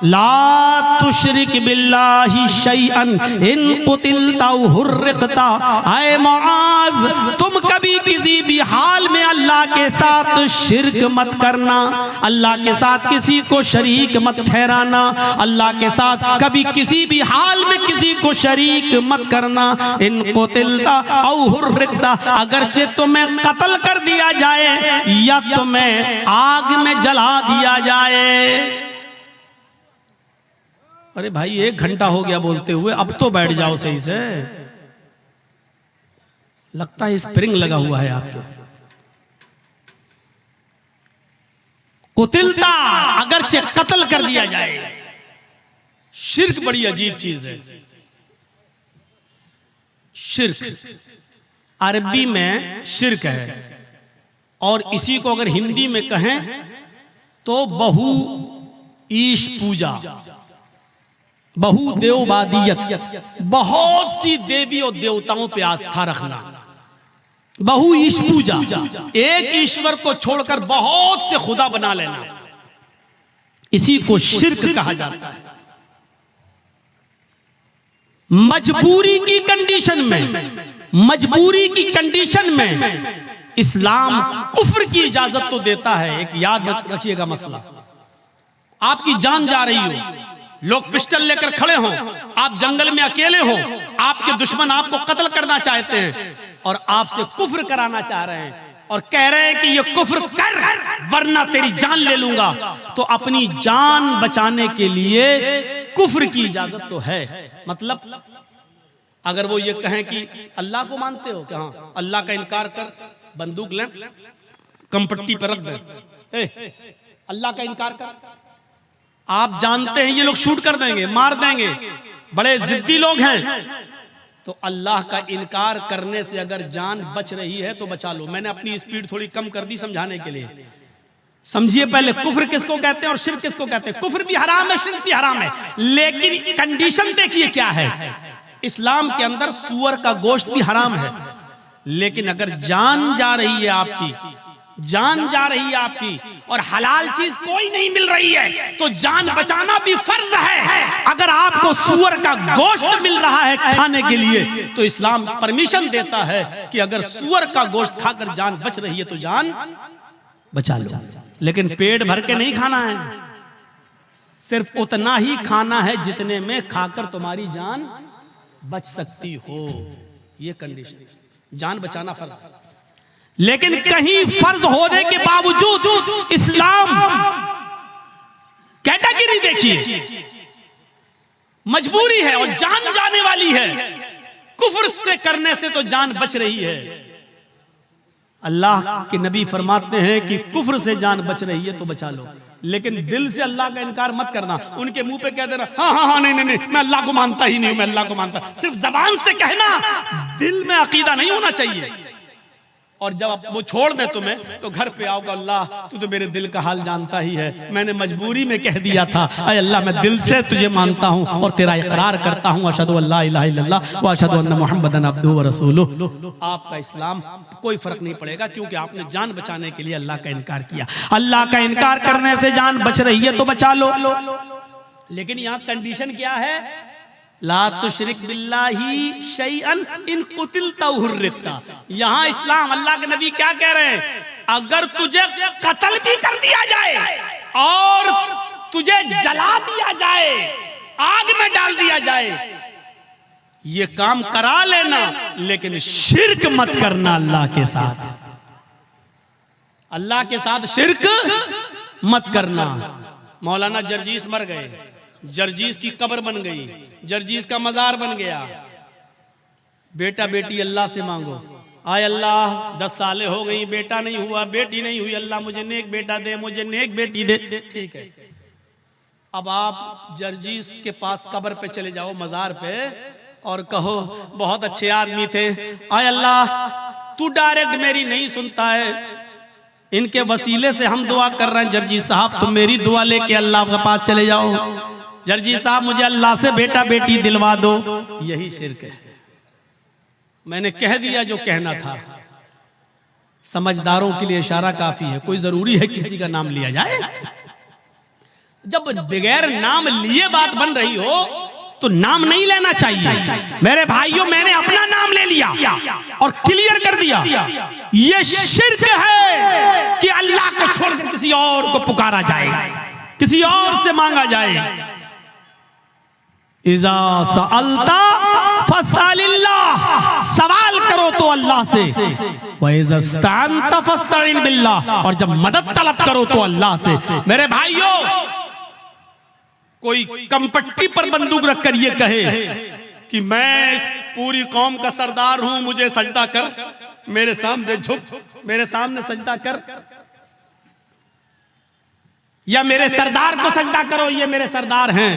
ला तुशरिक बिल्लाहि शैअन इन कुतिलता हुर्रिकता। ऐ मुआज, तुम कभी किसी भी हाल में अल्लाह के साथ शिर्क मत करना, अल्लाह के साथ किसी को शरीक मत ठहराना, अल्लाह के साथ कभी किसी भी हाल में किसी को शरीक मत करना। इन कुतिलता औ हुर्रिकता, अगरचे तुम्हें कत्ल कर दिया जाए या तुम्हें आग में जला दिया जाए। अरे भाई, 1 घंटा हो गया बोलते हुए, अब तो बैठ जाओ सही से। लगता है स्प्रिंग लगा हुआ है आपके। कुतिलता, अगरचे कत्ल कर दिया जाए। शिर्क बड़ी अजीब चीज है। शिर्क अरबी में शिर्क है, और इसी को अगर हिंदी में कहें तो बहु ईश पूजा, बहुदेववादियत, बहुत सी देवी और देवताओं पे आस्था रखना, बहु ईश पूजा, एक ईश्वर को छोड़कर बहुत से खुदा बना लेना, इसी को शिर्क कहा जाता है। मजबूरी की कंडीशन में, मजबूरी की कंडीशन में इस्लाम कुफ्र की इजाजत तो देता है। एक याद रखिएगा मसला, आपकी जान जा रही हो, लोग पिस्टल लेकर खड़े हों, आप जंगल में अकेले हो, आपके दुश्मन आपको कत्ल करना चाहते हैं और आपसे कुफ्र कराना चाह रहे हैं और कह रहे हैं कि ये कुफ्र कर वरना तेरी जान ले लूंगा, तो अपनी जान बचाने के लिए कुफ्र की इजाजत तो है। मतलब अगर वो ये कहें कि अल्लाह को मानते हो, कि हाँ अल्लाह का इनकार कर, बंदूक लें, कंपट्टी पर रख दें, अल्लाह का इनकार कर, आप जानते हैं ये लोग शूट कर देंगे, मार देंगे, बड़े जिद्दी लोग हैं, तो अल्लाह का इनकार करने से अगर जान बच रही है तो बचा लो। मैंने अपनी स्पीड थोड़ी कम कर दी समझाने के लिए। समझिए पहले, कुफ्र किसको कहते हैं और शिर्क किसको कहते हैं। कुफ्र भी हराम है, शिर्क भी हराम है, लेकिन कंडीशन देखिए क्या है। इस्लाम के अंदर सूअर का गोश्त भी हराम है, लेकिन अगर जान जा रही है आपकी, जान जा रही है आपकी और हलाल चीज कोई नहीं मिल रही है, तो जान बचाना भी फर्ज है। अगर आपको सूअर का गोश्त मिल रहा है खाने के लिए, तो इस्लाम परमिशन देता है कि अगर सूअर का गोश्त खाकर जान बच रही है तो जान बचा लो, लेकिन पेट भर के नहीं खाना है, सिर्फ उतना ही खाना है जितने में खाकर तुम्हारी जान बच सकती हो। ये कंडीशन। जान बचाना फर्ज है, लेकिन कहीं फर्ज होने के बावजूद इस्लाम कैटेगरी देखिए, मजबूरी है और जान जाने वाली है। कुफ्र से करने से तो जान बच रही है। अल्लाह के नबी फरमाते हैं कि कुफ्र से जान बच रही है तो बचा लो, लेकिन दिल से अल्लाह का इनकार मत करना। उनके मुंह पे कह देना हाँ हाँ हाँ नहीं नहीं नहीं मैं अल्लाह को मानता ही नहीं हूं, मैं अल्लाह को मानता। सिर्फ जबान से कहना, दिल में अकीदा नहीं होना चाहिए। और जब वो छोड़ दे तुम्हें तो घर पे आओगे, अल्लाह तू तो मेरे दिल का हाल जानता ही है, मैंने मजबूरी में कह दिया था। अरे अल्लाह मैं दिल से तुझे मानता हूं और तेरा इकरार करता हूं, अशहदु अल्ला इलाहा इल्लल्लाह व अशहदु अन्ना मुहम्मदन अब्दुहु व रसूलुहु। आपका इस्लाम कोई फर्क नहीं पड़ेगा, क्योंकि आपने जान बचाने के लिए अल्लाह का इनकार किया। अल्लाह का इनकार करने से जान बच रही है तो बचा लो। लेकिन यहाँ कंडीशन क्या है? ला तुशरिक बिल्लाही शैअन इन कुतिलता हुर्रिकता। यहाँ इस्लाम, अल्लाह के नबी क्या कह रहे हैं? अगर तुझे कत्ल भी कर दिया जाए और तुझे जला दिया जाए, आग में डाल दिया जाए, ये काम करा लेना, लेकिन शिर्क मत करना अल्लाह के साथ। अल्लाह के साथ शिर्क मत करना। मौलाना जर्जीस मर गए, जर्जीस की कब्र बन गई, जर्जीस का मजार बन गया। बेटा बेटी अल्लाह से मांगो, आय अल्लाह 10 सालें हो गई, बेटा नहीं हुआ, बेटी नहीं हुई, अल्लाह मुझे नेक बेटा दे, मुझे नेक बेटी दे। ठीक है, अब आप जर्जीस के पास कब्र पे चले जाओ, मजार पे, और कहो बहुत अच्छे आदमी थे, आय अल्लाह तू डायरेक्ट मेरी नहीं सुनता है, इनके वसीले से हम दुआ कर रहे हैं, जर्जीस साहब तुम मेरी दुआ लेके अल्लाह के पास चले जाओ, जर्जी साहब मुझे अल्लाह से बेटा बेटी दिलवा दो। यही शिर्क है। मैंने कह दिया जो कहना था। समझदारों के लिए इशारा काफी है, कोई जरूरी है किसी का नाम लिया जाए? जब बगैर नाम लिए बात बन रही हो तो नाम नहीं लेना चाहिए। मेरे भाइयों, मैंने अपना नाम ले लिया और क्लियर कर दिया, ये शिर्क है कि अल्लाह को छोड़कर किसी और को पुकारा जाए, किसी और से मांगा जाए। इज़ा सअल्ता फसअलिल्लाह, सवाल करो तो अल्लाह से, व इज़ा इस्तअनता फस्तईन बिल्लाह, और जब मदद तलब करो तो अल्लाह से। मेरे भाइयों, कोई कंपट्टी पर बंदूक रखकर ये कहे कि मैं इस पूरी कौम का सरदार हूं, मुझे सजदा कर, मेरे सामने झुक, मेरे सामने सजदा कर, या मेरे सरदार को सजदा करो, ये मेरे सरदार हैं,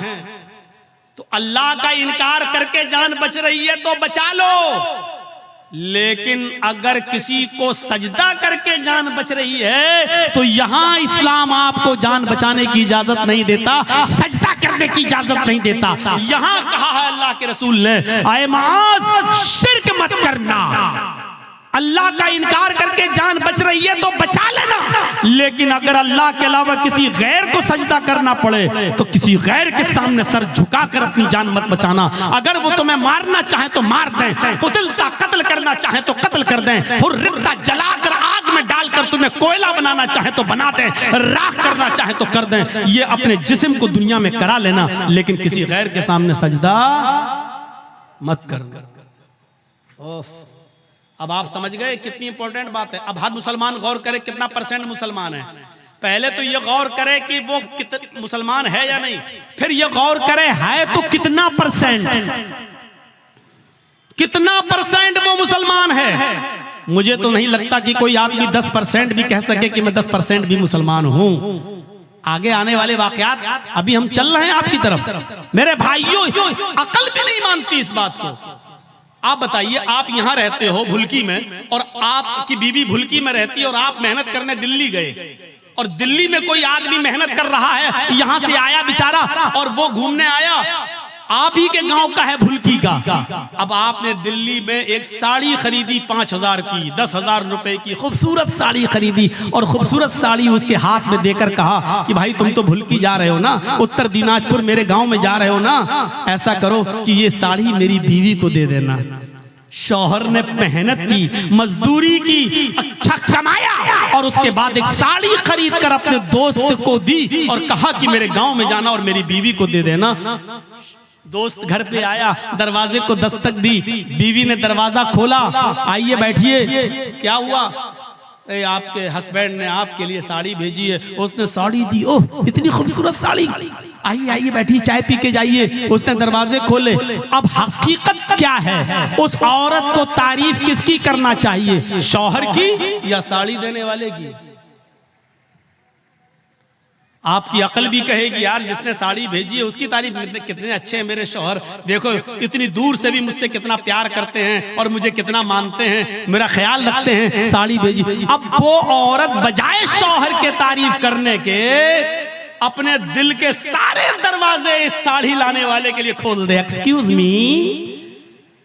तो अल्लाह का इनकार करके जान बच रही है तो बचा लो। लेकिन अगर किसी को सजदा करके जान बच रही है तो यहां इस्लाम आपको जान बचाने की इजाजत नहीं देता, सजदा करने की इजाजत नहीं देता। यहां कहा है अल्लाह के रसूल ने, आए माज शिर्क मत करना। अल्लाह का इनकार करके जान बच रही है तो बचा लेना, लेकिन अगर अल्लाह के अलावा किसी गैर को सजदा करना पड़े तो किसी गैर के सामने सर झुकाकर अपनी जान मत बचाना। अगर वो तुम्हें मारना चाहे तो मार दें, कुतिलता कत्ल करना चाहे तो कत्ल कर दें, हुर्रिकता जलाकर आग में डालकर तुम्हें कोयला बनाना चाहे तो बना दें, राख करना चाहे तो कर दें। ये अपने जिस्म को दुनिया में करा लेना, लेकिन किसी गैर के सामने सजदा मत करना। अब आप समझ गए कितनी इंपॉर्टेंट बात है। अब हर मुसलमान गौर करे कितना परसेंट मुसलमान है। पहले तो ये गौर करे कि वो मुसलमान है या नहीं, फिर ये गौर करे है तो कितना परसेंट, कितना परसेंट वो मुसलमान है। मुझे तो नहीं लगता कि कोई आदमी 10% भी कह सके कि मैं 10% भी मुसलमान हूं। आगे आने वाले वाकयात, अभी हम चल रहे हैं आपकी तरफ। मेरे भाइयों, अकल भी नहीं मानती इस बात को। आप बताइए, आप यहां रहते हो भुलकी में, और आपकी बीवी भुलकी में रहती है, और आप मेहनत करने दिल्ली गए, और दिल्ली में कोई आदमी मेहनत कर रहा है, यहां से आया बेचारा और वो घूमने आया, आप ही के गांव का है भुलकी का। अब आपने दिल्ली में एक साड़ी खरीदी 5000 की, 10,000 रुपए की खूबसूरत साड़ी खरीदी, और खूबसूरत साड़ी उसके हाथ में देकर कहा कि भाई तुम तो भुलकी जा रहे हो ना, उत्तर दिनाजपुर मेरे गांव में जा रहे हो ना, ऐसा करो कि ये साड़ी मेरी बीवी को दे देना। शौहर ने मेहनत की, मजदूरी की, अच्छा कमाया, और उसके बाद एक साड़ी खरीद कर अपने दोस्त को दी और कहा कि मेरे गांव में जाना और मेरी बीवी को दे देना। दोस्त घर पे आया, दरवाजे को दस्तक दी, बीवी ने दरवाजा खोला, आइए बैठिए, क्या हुआ? आपके हस्बैंड ने आपके लिए साड़ी भेजी है। उसने साड़ी दी, ओह इतनी खूबसूरत साड़ी, आइए आइए बैठिए, चाय पी के जाइए। उसने दरवाजे खोले। अब हकीकत क्या है? उस औरत को तारीफ किसकी करना चाहिए, शौहर की या साड़ी देने वाले की? आपकी अकल भी कहेगी यार जिसने साड़ी भेजी है उसकी तारीफ, कितने अच्छे हैं मेरे शौहर, देखो इतनी दूर से भी मुझसे कितना प्यार करते हैं और मुझे कितना मानते हैं, मेरा ख्याल रखते हैं, साड़ी भेजी। अब वो औरत बजाय शौहर के तारीफ करने के अपने दिल के सारे दरवाजे इस साड़ी लाने वाले के लिए खोल दे। एक्सक्यूज मी,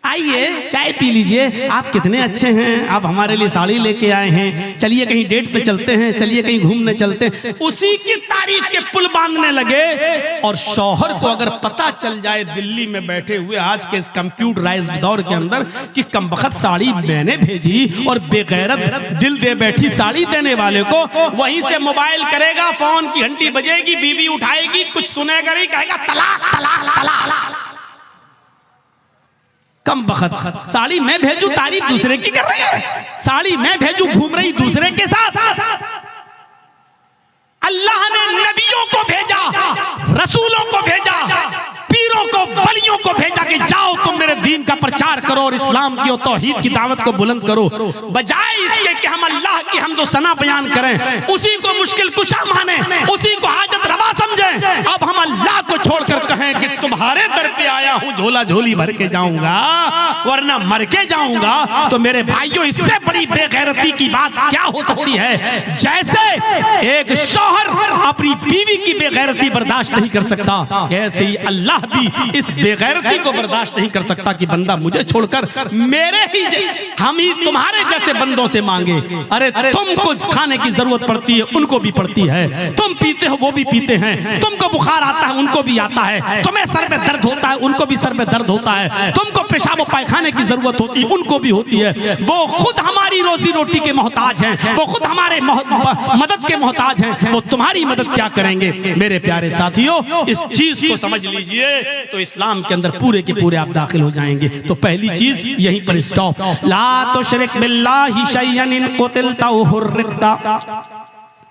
आइए चाय पी लीजिए, आप कितने अच्छे हैं, आप हमारे लिए साड़ी लेके आए हैं, चलिए कहीं डेट पे चलते हैं, चलिए कहीं घूमने चलते हैं। उसी की तारीफ के पुल बांधने लगे। और शौहर को अगर पता चल जाए दिल्ली में बैठे हुए आज के इस कंप्यूटराइज्ड दौर के अंदर कि कमबख्त साड़ी मैंने भेजी और बेगैरत दिल दे बैठी साड़ी देने वाले को, वहीं से मोबाइल करेगा, फोन की घंटी बजेगी, बीवी उठाएगी, कुछ सुनेगा नहीं, कहेगा तलाक तलाक तलाक। कम बखत साड़ी मैं भेजू तारीफ दूसरे की कर रही है, साड़ी मैं भेजू घूम रही दूसरे के साथ। अल्लाह ने नबियों को भेजा, रसूलों को भेजा, पीरों को, वलियों को भेजा कि जाओ तुम मेरे दीन का प्रचार करो और इस्लाम की और तौहीद की दावत को बुलंद करो। बजाय इसके कि हम अल्लाह की हम्दो सना बयान करें, उसी को मुश्किल कुशा माने, उसी को हाजत रवा समझें, अब हम अल्लाह को छोड़कर कहें कि तुम्हारे दर पे आया हूं, झोला झोली भर के जाऊंगा वरना मर के जाऊंगा। तो मेरे भाइयों, इससे बड़ी बेगैरती की बात क्या हो सकती है? जैसे एक शौहर अपनी बीवी की बेगैरती बर्दाश्त नहीं कर सकता, ऐसे ही अल्लाह भी इस बेगैरती को बर्दाश्त नहीं कर सकता कि बंदा मुझे छोड़कर मेरे ही हम ही तुम्हारे जैसे बंदों से मांगे। अरे तुमको खाने की जरूरत पड़ती है, उनको भी पड़ती है, तुम पीते हो वो भी पीते हैं, तुमको बुखार आता है उनको भी आता है, तुम्हें सर में दर्द होता है उनको भी सर में दर्द होता है, तुमको पेशाब और पायखाने की जरूरत होती है उनको भी होती है। वो खुद हमारी रोजी रोटी के मोहताज हैं, वो खुद हमारे मदद के मोहताज हैं, वो तुम्हारी मदद क्या करेंगे? मेरे प्यारे साथियों, इस चीज को समझ लीजिए तो इस्लाम के अंदर पूरे के पूरे आप दाखिल हो जाएंगे। तो पहली चीज यहीं पर स्टॉप। ला तुशरिक बिल्लाहि शैअन इन कुतिलता औ हुर्रिकता।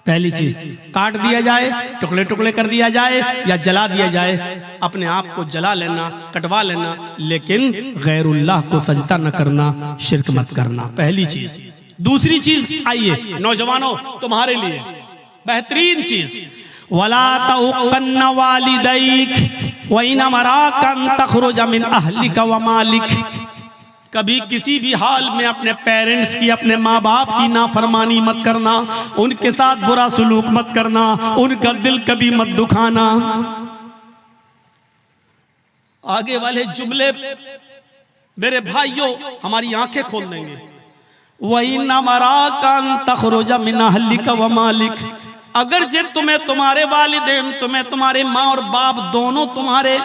पहली चीज काट दिया जाए, टुकड़े टुकड़े कर दिया जाए या जला दिया जाए, अपने आप को जला लेना, कटवा लेना, लेकिन गैरुल्लाह को सजदा न करना, शिरक मत करना। पहली चीज। दूसरी चीज, आइए नौजवानों तुम्हारे लिए बेहतरीन चीज, वला तउक़न्न वालिदैक व इन अमराका अन तख़रुज मिन अहलिका व मालिक। कभी किसी भी हाल में अपने पेरेंट्स की, अपने माँ बाप की नाफरमानी मत करना, उनके साथ बुरा सलूक मत करना, उनका दिल कभी मत दुखाना। आगे वाले जुमले मेरे भाइयों हमारी आंखें खोल देंगे। वही नमराका अन तख़रुज मिन अहलिका व मालिक। अगर जिन तुम्हें तुम्हारे वालिदैन, तुम्हें तुम्हारे माँ और बाप दोनों तुम्हारे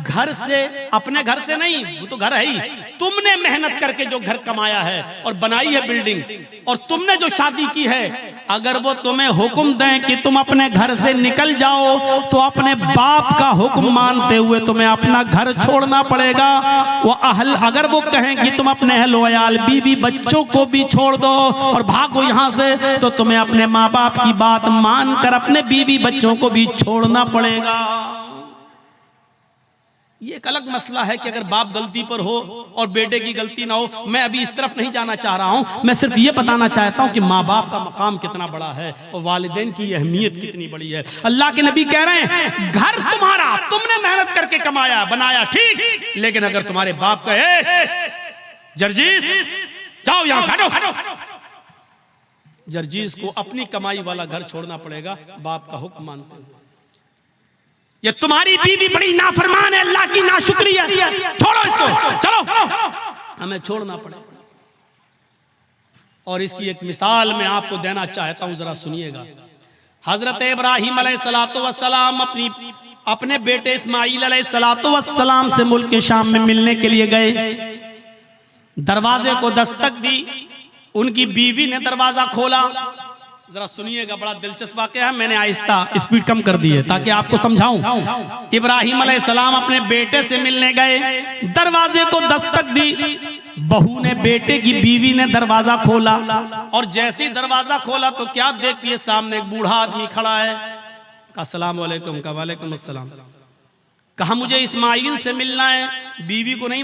घर से, अपने घर से नहीं, वो तो घर है ही, तुमने मेहनत करके जो घर कमाया है और बनाई है बिल्डिंग, और तुमने जो शादी की है, अगर वो तुम्हें हुक्म दें कि तुम अपने घर से निकल जाओ, तो अपने बाप का हुक्म मानते हुए तुम्हें अपना घर छोड़ना पड़ेगा। वो अहल, अगर वो कहें कि तुम अपने अहल वयाल, बीवी बच्चों को भी छोड़ दो और भागो यहाँ से, तो तुम्हें अपने माँ बाप की बात मानकर अपने बीवी बच्चों को भी छोड़ना पड़ेगा। ये एक अलग मसला है कि अगर बाप गलती पर हो और बेटे की गलती ना हो। मैं अभी इस तरफ नहीं जाना चाह रहा हूं, मैं सिर्फ ये बताना चाहता हूं कि माँ बाप का मकाम कितना बड़ा है और वालिदैन की अहमियत कितनी बड़ी है। अल्लाह के नबी कह रहे हैं, घर तुम्हारा, तुमने मेहनत करके कमाया बनाया, ठीक, लेकिन अगर तुम्हारे बाप कहे जर्जीस जाओ यहां से, हटो, जर्जीस को अपनी कमाई वाला घर छोड़ना पड़ेगा बाप का हुक्म मानते हुए। ये तुम्हारी बीवी बड़ी नाफरमान है, अल्लाह की नाशुक्री है, छोड़ो इसको, चलो, हमें छोड़ना पड़ेगा। और इसकी एक मिसाल मैं आपको देना चाहता हूं, जरा सुनिएगा। हजरत इब्राहिम अलैहिस्सलातु वस्सलाम अपने बेटे इस्माईल अलैहिस्सलातु वस्सलाम से मुल्क शाम में मिलने के लिए गए। दरवाजे को दस्तक दी, उनकी बीवी ने दरवाजा खोला, जरा सुनिएगा, बड़ा दिलचस्प वाकया है। मैंने आहिस्ता स्पीड कम कर दी है ताकि आपको समझाऊं। इब्राहिम अलैहिस्सलाम अपने बेटे से मिलने गए, दरवाजे को दस्तक दी, बहू ने, बेटे की बीवी ने दरवाजा खोला, और जैसे ही दरवाजा खोला तो क्या देखती है, सामने एक बूढ़ा आदमी खड़ा है। कहा अस्सलाम वालेकुम। का वालेकुम अस्सलाम। कहा मुझे इस्माइल से मिलना है। बीवी को नहीं